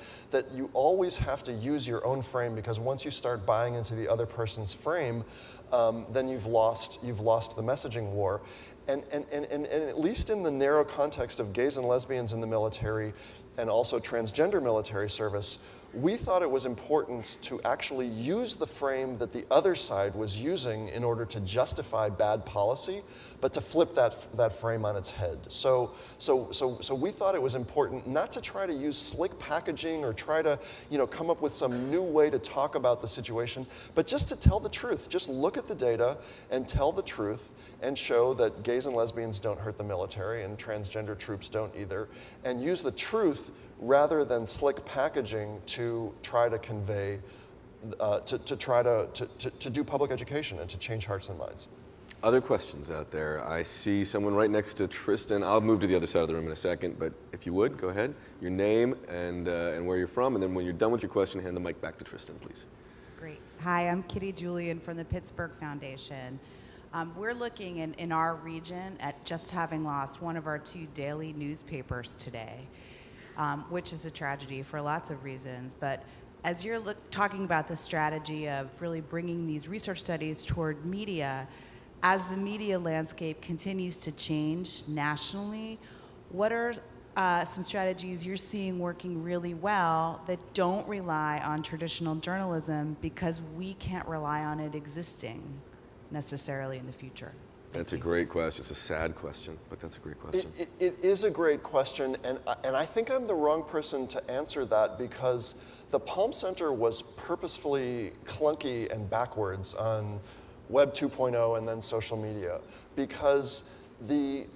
you always have to use your own frame, because once you start buying into the other person's frame, then you've lost the messaging war. And at least in the narrow context of gays and lesbians in the military and also transgender military service, we thought it was important to actually use the frame that the other side was using in order to justify bad policy, but to flip that frame on its head. So we thought it was important not to try to use slick packaging or try to come up with some new way to talk about the situation, but just to tell the truth. Just look at the data and tell the truth and show that gays and lesbians don't hurt the military and transgender troops don't either, and use the truth rather than slick packaging to try to convey, to do public education and to change hearts and minds. Other questions out there? I see someone right next to Tristan. I'll move to the other side of the room in a second, but if you would, go ahead. Your name and where you're from, and then when you're done with your question, hand the mic back to Tristan, please. Great. Hi, I'm Kitty Julian from the Pittsburgh Foundation. We're looking in our region at just having lost one of our 2 daily newspapers today, which is a tragedy for lots of reasons. But as you're talking about the strategy of really bringing these research studies toward media, as the media landscape continues to change nationally, what are some strategies you're seeing working really well that don't rely on traditional journalism because we can't rely on it existing necessarily in the future? That's a great question. It's a sad question, but that's a great question. It is a great question, and I think I'm the wrong person to answer that because the Palm Center was purposefully clunky and backwards on Web 2.0 and then social media, because the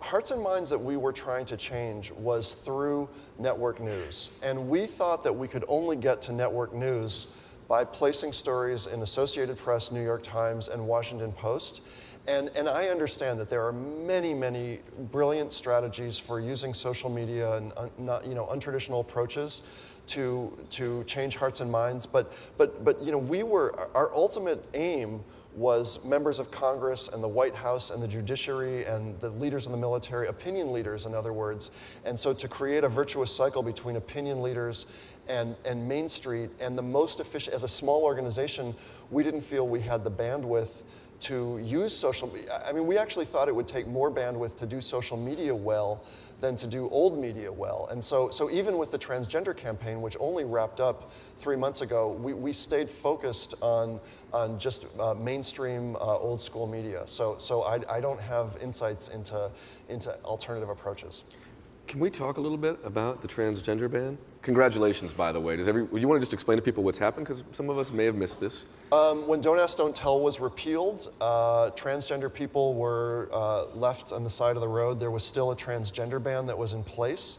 hearts and minds that we were trying to change was through network news. And we thought that we could only get to network news by placing stories in Associated Press, New York Times, and Washington Post. And I understand that there are many, many brilliant strategies for using social media and untraditional approaches to change hearts and minds. But our ultimate aim was members of Congress and the White House and the judiciary and the leaders in the military, opinion leaders, in other words. And so to create a virtuous cycle between opinion leaders and Main Street, and the most efficient, as a small organization, we didn't feel we had the bandwidth to use social media. I mean, we actually thought it would take more bandwidth to do social media well than to do old media well. And so even with the transgender campaign, which only wrapped up 3 months ago, we stayed focused on just mainstream old school media. So I don't have insights into alternative approaches. Can we talk a little bit about the transgender ban? Congratulations, by the way. You want to just explain to people what's happened? Because some of us may have missed this. When Don't Ask, Don't Tell was repealed, transgender people were left on the side of the road. There was still a transgender ban that was in place.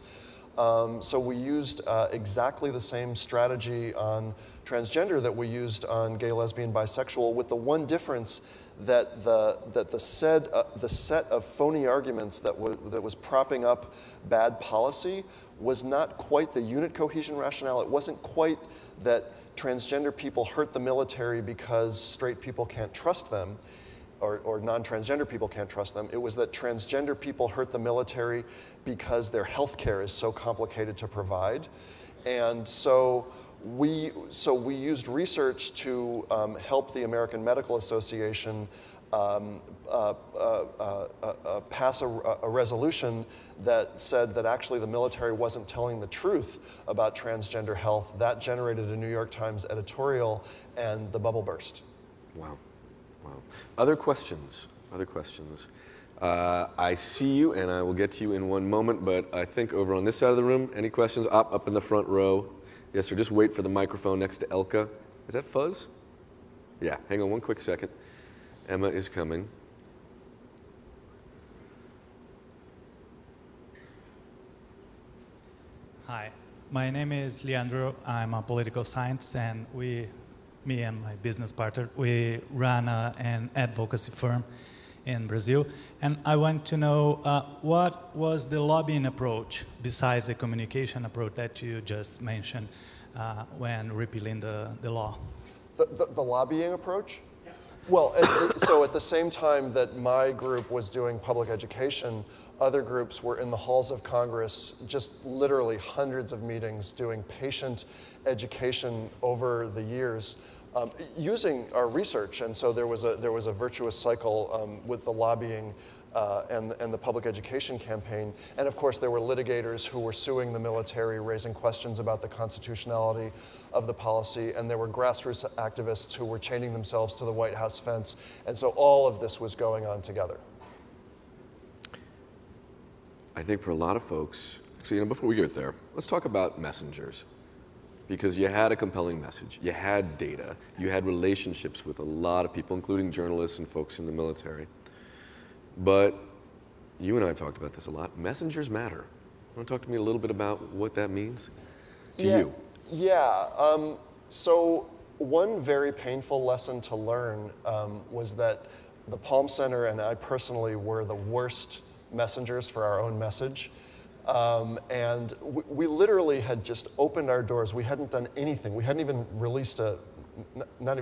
So we used exactly the same strategy on transgender that we used on gay, lesbian, bisexual, with the one difference that the set of phony arguments that was propping up bad policy was not quite the unit cohesion rationale. It wasn't quite that transgender people hurt the military because straight people can't trust them, or non-transgender people can't trust them. It was that transgender people hurt the military because their health care is so complicated to provide. And so we used research to help the American Medical Association pass a resolution that said that actually the military wasn't telling the truth about transgender health. That generated a New York Times editorial, and the bubble burst. Wow. Other questions? I see you, and I will get to you in one moment, but I think over on this side of the room, any questions? Up in the front row. Yes, sir, just wait for the microphone next to Elka. Is that Fuzz? Yeah, hang on one quick second. Emma is coming. Hi, my name is Leandro. I'm a political scientist, and me and my business partner, we run an advocacy firm in Brazil. And I want to know what was the lobbying approach besides the communication approach that you just mentioned when repealing the law? The lobbying approach? Well, so at the same time that my group was doing public education, other groups were in the halls of Congress, just literally hundreds of meetings doing patient education over the years, using our research. And so there was a virtuous cycle with the lobbying and the public education campaign. And of course, there were litigators who were suing the military, raising questions about the constitutionality of the policy, and there were grassroots activists who were chaining themselves to the White House fence. And so all of this was going on together. I think for a lot of folks, actually, before we get there, let's talk about messengers. Because you had a compelling message, you had data, you had relationships with a lot of people, including journalists and folks in the military. But you and I have talked about this a lot. Messengers matter. Want to talk to me a little bit about what that means to you? Yeah. So one very painful lesson to learn was that the Palm Center and I personally were the worst messengers for our own message. And we literally had just opened our doors. We hadn't done anything. We hadn't even released not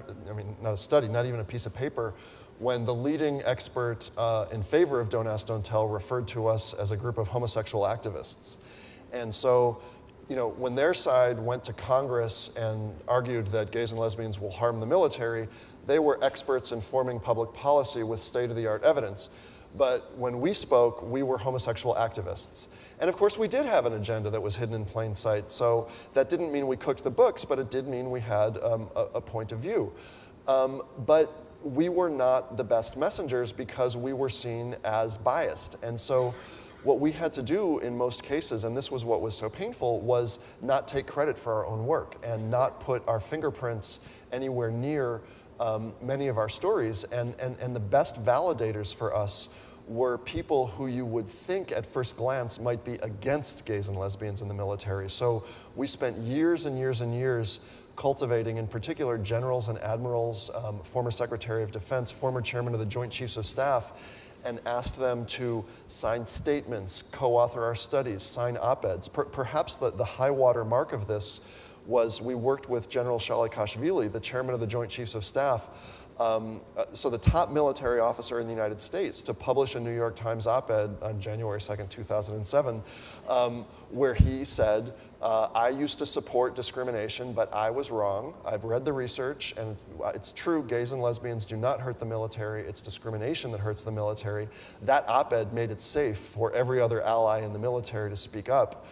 a study, not even a piece of paper, when the leading expert in favor of Don't Ask, Don't Tell referred to us as a group of homosexual activists. And so, when their side went to Congress and argued that gays and lesbians will harm the military, they were experts in forming public policy with state-of-the-art evidence. But when we spoke, we were homosexual activists. And of course, we did have an agenda that was hidden in plain sight. So that didn't mean we cooked the books, but it did mean we had a point of view. But we were not the best messengers because we were seen as biased. And so what we had to do in most cases, and this was what was so painful, was not take credit for our own work and not put our fingerprints anywhere near many of our stories. And the best validators for us were people who you would think at first glance might be against gays and lesbians in the military. So we spent years and years and years cultivating, in particular, generals and admirals, former Secretary of Defense, former chairman of the Joint Chiefs of Staff, and asked them to sign statements, co-author our studies, sign op-eds. Perhaps the high water mark of this was we worked with General Shalikashvili, the chairman of the Joint Chiefs of Staff, so the top military officer in the United States, to publish a New York Times op-ed on January 2nd, 2007, where he said, I used to support discrimination, but I was wrong. I've read the research, and it's true, gays and lesbians do not hurt the military. It's discrimination that hurts the military. That op-ed made it safe for every other ally in the military to speak up.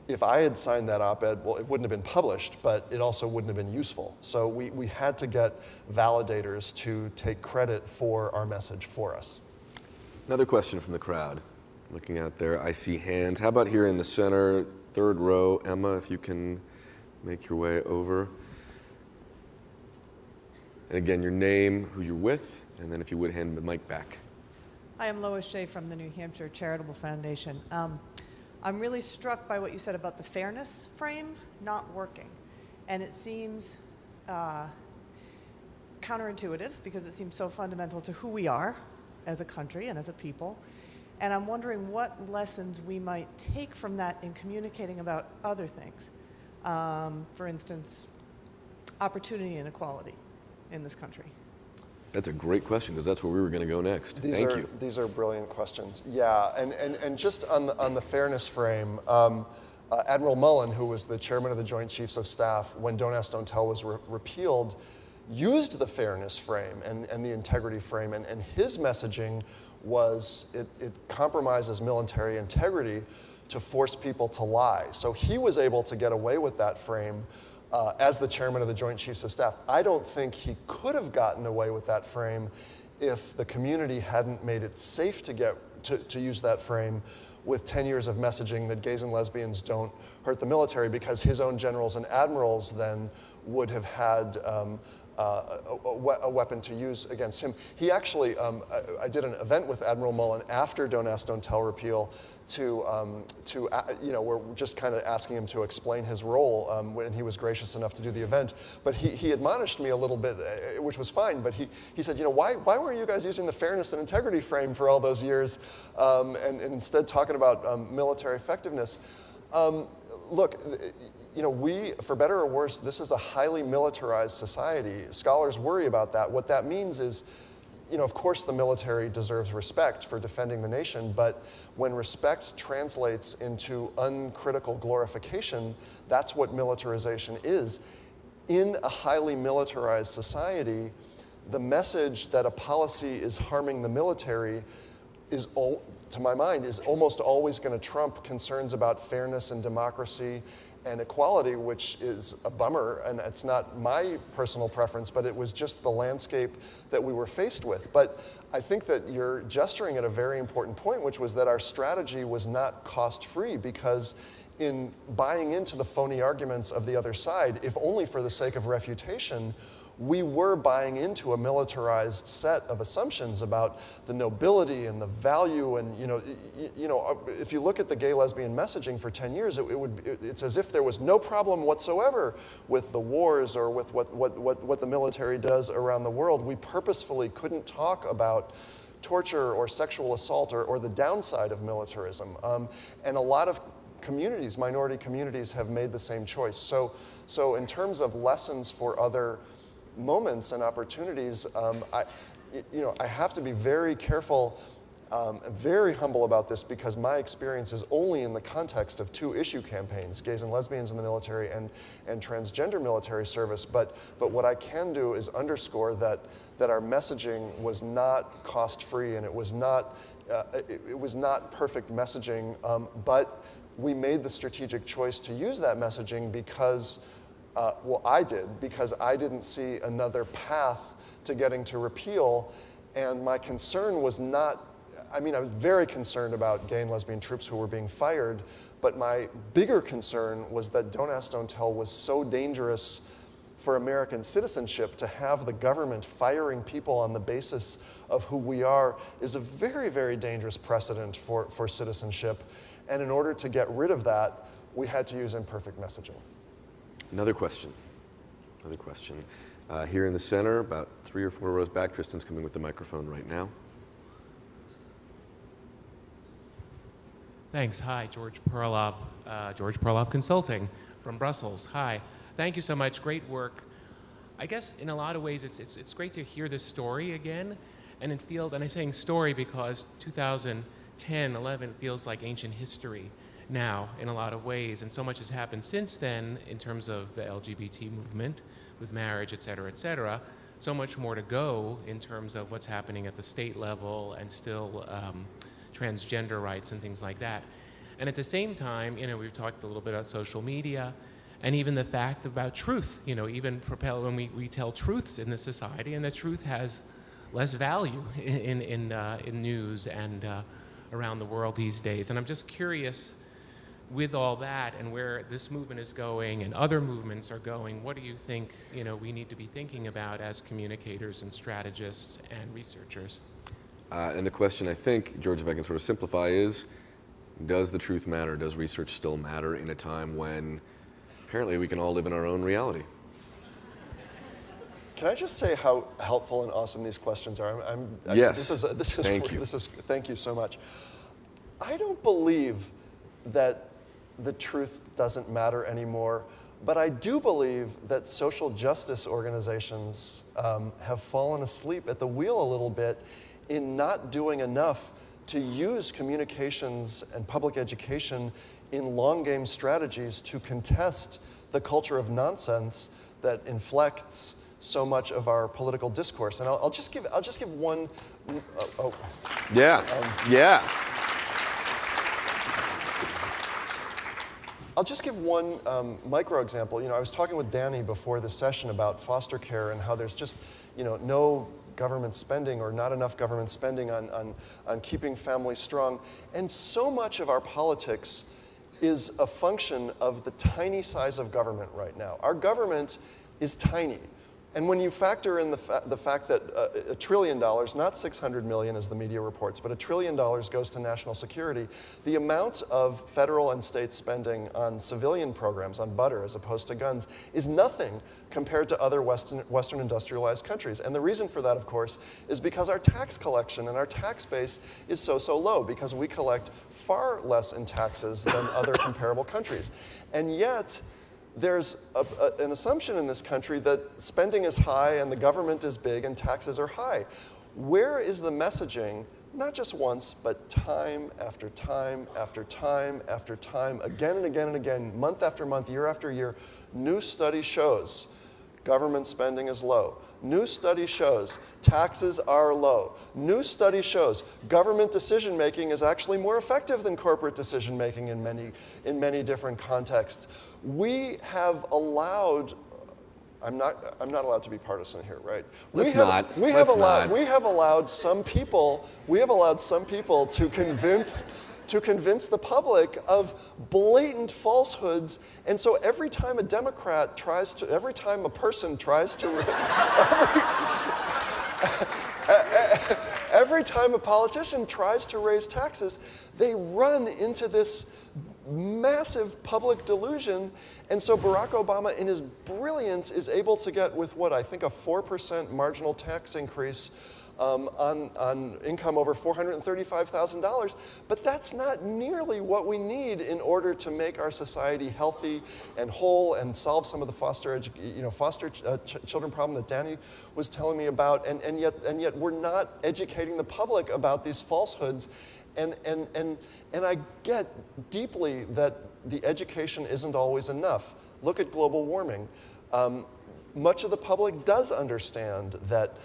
If I had signed that op-ed, well, it wouldn't have been published, but it also wouldn't have been useful. So we had to get validators to take credit for our message for us. Another question from the crowd. Looking out there, I see hands. How about here in the center, third row? Emma, if you can make your way over. And again, your name, who you're with, and then if you would hand the mic back. Hi, I'm Lois Shea from the New Hampshire Charitable Foundation. I'm really struck by what you said about the fairness frame not working. And it seems counterintuitive because it seems so fundamental to who we are as a country and as a people. And I'm wondering what lessons we might take from that in communicating about other things. For instance, opportunity and equality in this country. That's a great question, because that's where we were going to go next. Thank you. These are brilliant questions. Yeah, and just on the fairness frame, Admiral Mullen, who was the chairman of the Joint Chiefs of Staff when Don't Ask, Don't Tell was repealed, used the fairness frame and the integrity frame, and his messaging was it compromises military integrity to force people to lie. So he was able to get away with that frame as the chairman of the Joint Chiefs of Staff. I don't think he could have gotten away with that frame if the community hadn't made it safe to use that frame with 10 years of messaging that gays and lesbians don't hurt the military, because his own generals and admirals then would have had a weapon to use against him. He actually, I did an event with Admiral Mullen after Don't Ask, Don't Tell repeal we're just kind of asking him to explain his role when he was gracious enough to do the event. But he admonished me a little bit, which was fine, but he said, why weren't you guys using the fairness and integrity frame for all those years and instead talking about military effectiveness? Look, we, for better or worse, this is a highly militarized society. Scholars worry about that. What that means is, of course the military deserves respect for defending the nation, but when respect translates into uncritical glorification, that's what militarization is. In a highly militarized society, the message that a policy is harming the military to my mind, is almost always going to trump concerns about fairness and democracy and equality, which is a bummer, and it's not my personal preference, but it was just the landscape that we were faced with. But I think that you're gesturing at a very important point, which was that our strategy was not cost-free, because in buying into the phony arguments of the other side, if only for the sake of refutation, we were buying into a militarized set of assumptions about the nobility and the value. And if you look at the gay lesbian messaging for 10 years, it's as if there was no problem whatsoever with the wars or with what the military does around the world. We purposefully couldn't talk about torture or sexual assault or the downside of militarism. And a lot of communities, minority communities, have made the same choice. So in terms of lessons for other moments and opportunities, I have to be very careful, very humble about this, because my experience is only in the context of 2 issue campaigns, gays and lesbians in the military and transgender military service. But what I can do is underscore that our messaging was not cost-free, and it was not perfect messaging, but we made the strategic choice to use that messaging because I did, because I didn't see another path to getting to repeal. And my concern was not, I was very concerned about gay and lesbian troops who were being fired, but my bigger concern was that Don't Ask, Don't Tell was so dangerous for American citizenship. To have the government firing people on the basis of who we are is a very, very dangerous precedent for citizenship. And in order to get rid of that, we had to use imperfect messaging. Another question. Here in the center, about 3 or 4 rows back, Tristan's coming with the microphone right now. Thanks. Hi, George Perloff Consulting from Brussels. Hi. Thank you so much. Great work. I guess in a lot of ways it's great to hear this story again, and it feels, and I'm saying story because 2010, 11 feels like ancient history now in a lot of ways, and so much has happened since then in terms of the LGBT movement with marriage, et cetera, so much more to go in terms of what's happening at the state level and still transgender rights and things like that. And at the same time, we've talked a little bit about social media and even the fact about truth, even when we tell truths in this society, and the truth has less value in news and around the world these days. And I'm just curious, with all that and where this movement is going and other movements are going, what do you think we need to be thinking about as communicators and strategists and researchers? And the question, I think, George, if I can sort of simplify, is, does the truth matter? Does research still matter in a time when apparently we can all live in our own reality? Can I just say how helpful and awesome these questions are? Yes. Thank you. Thank you so much. I don't believe that the truth doesn't matter anymore, but I do believe that social justice organizations have fallen asleep at the wheel a little bit in not doing enough to use communications and public education in long game strategies to contest the culture of nonsense that inflects so much of our political discourse. And I'll just give one. Yeah. I'll just give one micro example. I was talking with Danny before this session about foster care and how there's just, no government spending or not enough government spending on keeping families strong. And so much of our politics is a function of the tiny size of government right now. Our government is tiny. And when you factor in the fact that $1 trillion, not 600 million as the media reports, but $1 trillion goes to national security, the amount of federal and state spending on civilian programs, on butter as opposed to guns, is nothing compared to other Western industrialized countries. And the reason for that, of course, is because our tax collection and our tax base is so low, because we collect far less in taxes than other comparable countries. And yet, there's an assumption in this country that spending is high and the government is big and taxes are high. Where is the messaging, not just once, but time after time after time after time, again and again and again, month after month, year after year? New study shows government spending is low. New study shows taxes are low. New study shows government decision making is actually more effective than corporate decision making in many different contexts. We have allowed. I'm not allowed to be partisan here, right? We have allowed some people to convince the public of blatant falsehoods, and so every time a Democrat tries to, every time a person tries to, every time a politician tries to raise taxes, they run into this massive public delusion, and so Barack Obama, in his brilliance, is able to get, with what I think a 4% marginal tax increase on income over $435,000, but that's not nearly what we need in order to make our society healthy and whole and solve some of the foster children problem that Danny was telling me about, and yet we're not educating the public about these falsehoods. And I get deeply that the education isn't always enough. Look at global warming. Much of the public does understand that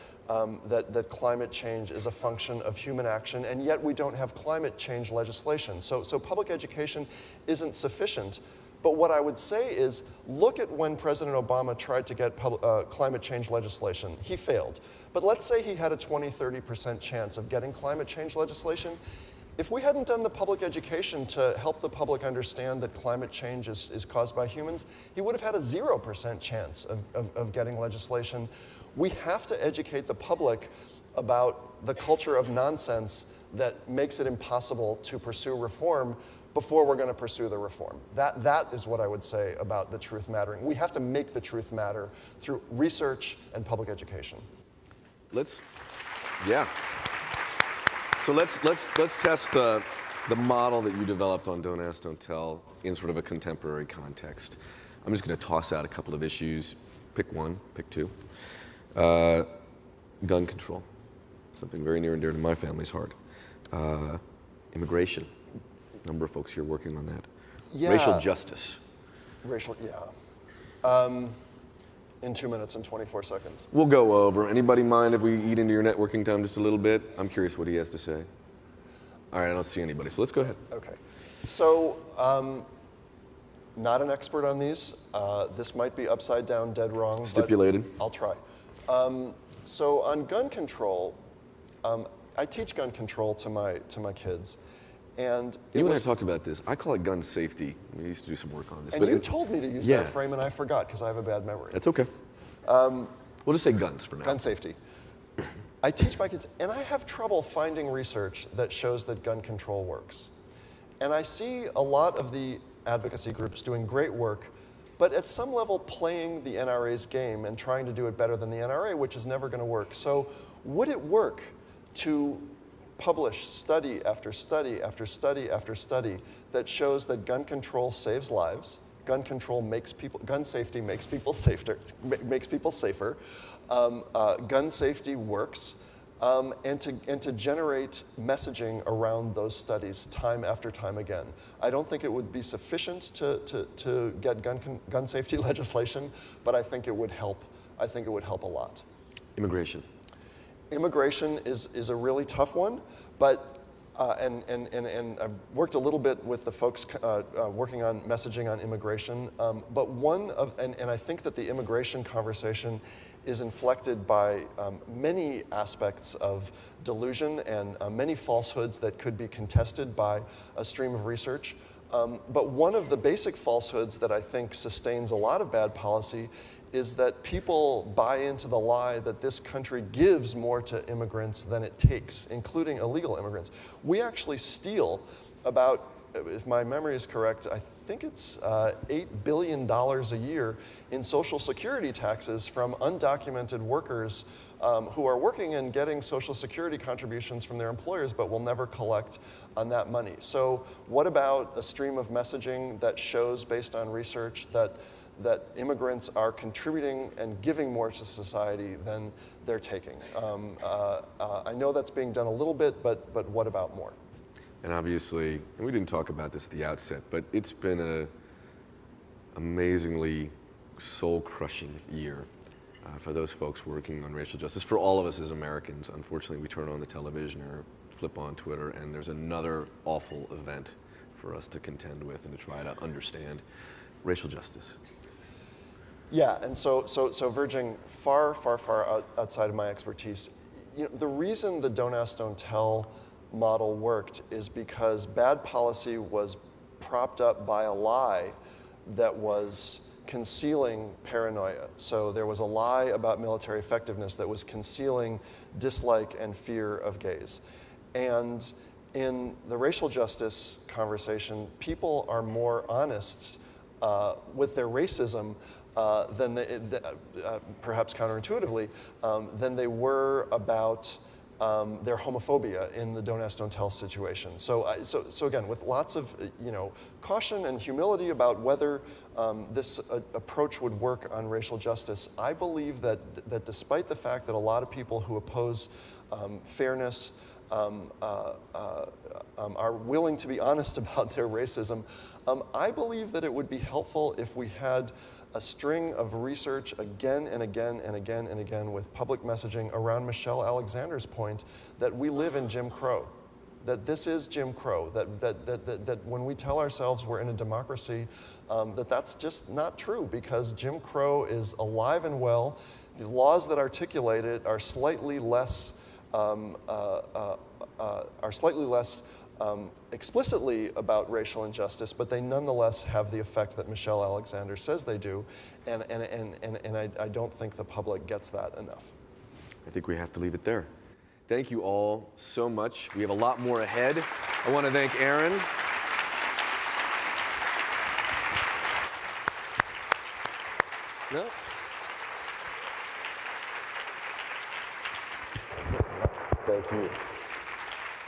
climate change is a function of human action, and yet we don't have climate change legislation. So public education isn't sufficient. But what I would say is, look at when President Obama tried to get climate change legislation. He failed. But let's say he had a 20-30% chance of getting climate change legislation. If we hadn't done the public education to help the public understand that climate change is caused by humans, he would have had a 0% chance of getting legislation. We have to educate the public about the culture of nonsense that makes it impossible to pursue reform before we're going to pursue the reform. That is what I would say about the truth mattering. We have to make the truth matter through research and public education. So let's test the model that you developed on Don't Ask, Don't Tell in sort of a contemporary context. I'm just going to toss out a couple of issues. Pick one, pick two. Gun control, something very near and dear to my family's heart. Immigration, a number of folks here working on that. Yeah. Racial justice. In 2 minutes and 24 seconds. We'll go over. Anybody mind if we eat into your networking time just a little bit? I'm curious what he has to say. All right, I don't see anybody, so let's go ahead. Okay. So, not an expert on these. This might be upside down, dead wrong. Stipulated. But I'll try. So on gun control, I teach gun control to my kids. And you and I talked about this. I call it gun safety. We used to do some work on this. And you told me to use that frame, and I forgot because I have a bad memory. That's okay. We'll just say guns for now. Gun safety. I teach my kids, and I have trouble finding research that shows that gun control works. And I see a lot of the advocacy groups doing great work, but at some level playing the NRA's game and trying to do it better than the NRA, which is never going to work. So would it work to publish study after study after study after study that shows that gun control saves lives, gun safety makes people safer, gun safety works, and to generate messaging around those studies time after time again. I don't think it would be sufficient to get gun safety legislation, but I think it would help. I think it would help a lot. Immigration. Immigration is a really tough one, but and I've worked a little bit with the folks working on messaging on immigration. But and I think that the immigration conversation is inflected by many aspects of delusion and many falsehoods that could be contested by a stream of research. But one of the basic falsehoods that I think sustains a lot of bad policy is that people buy into the lie that this country gives more to immigrants than it takes, including illegal immigrants. We actually steal about, if my memory is correct, I think it's $8 billion a year in Social Security taxes from undocumented workers who are working and getting Social Security contributions from their employers but will never collect on that money. So what about a stream of messaging that shows, based on research, that immigrants are contributing and giving more to society than they're taking? I know that's being done a little bit, but what about more? And obviously, and we didn't talk about this at the outset, but it's been an amazingly soul-crushing year. for those folks working on racial justice, for all of us as Americans. Unfortunately, we turn on the television or flip on Twitter, and there's another awful event for us to contend with and to try to understand racial justice. Yeah, and so verging far outside of my expertise, the reason the Don't Ask, Don't Tell model worked is because bad policy was propped up by a lie that was concealing paranoia. So there was a lie about military effectiveness that was concealing dislike and fear of gays. And in the racial justice conversation, people are more honest with their racism than they, perhaps counterintuitively, than they were about their homophobia in the Don't Ask, Don't Tell situation. So again, with lots of caution and humility about whether this approach would work on racial justice, I believe that despite the fact that a lot of people who oppose fairness are willing to be honest about their racism, I believe that it would be helpful if we had a string of research again and again and again and again with public messaging around Michelle Alexander's point that we live in Jim Crow, that this is Jim Crow, that when we tell ourselves we're in a democracy, that's just not true, because Jim Crow is alive and well. The laws that articulate it are slightly less explicitly about racial injustice, but they nonetheless have the effect that Michelle Alexander says they do, and I don't think the public gets that enough. I think we have to leave it there. Thank you all so much. We have a lot more ahead. I want to thank Aaron. No? Thank you.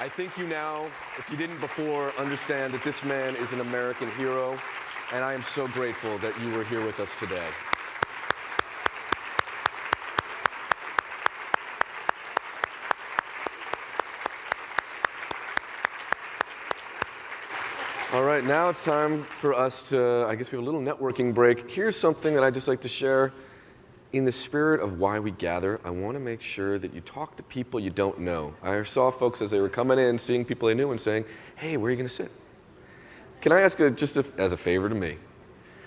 I think you now, if you didn't before, understand that this man is an American hero, and I am so grateful that you were here with us today. All right, now it's time for us to, I guess we have a little networking break. Here's something that I'd just like to share. In the spirit of why we gather, I want to make sure that you talk to people you don't know. I saw folks as they were coming in, seeing people they knew and saying, hey, where are you going to sit? Can I ask as a favor to me,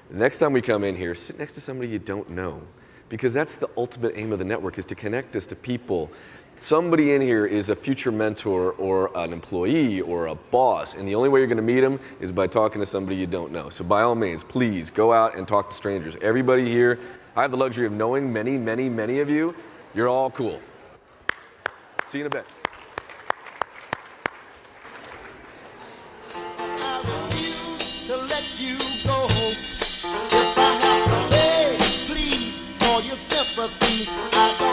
the next time we come in here, sit next to somebody you don't know, because that's the ultimate aim of the network, is to connect us to people. Somebody in here is a future mentor or an employee or a boss, and the only way you're going to meet them is by talking to somebody you don't know. So by all means, please go out and talk to strangers. Everybody here, I have the luxury of knowing many, many, many of you. You're all cool. See you in a bit. I refuse to let you go. If I have to beg, please, for your sympathy, I don't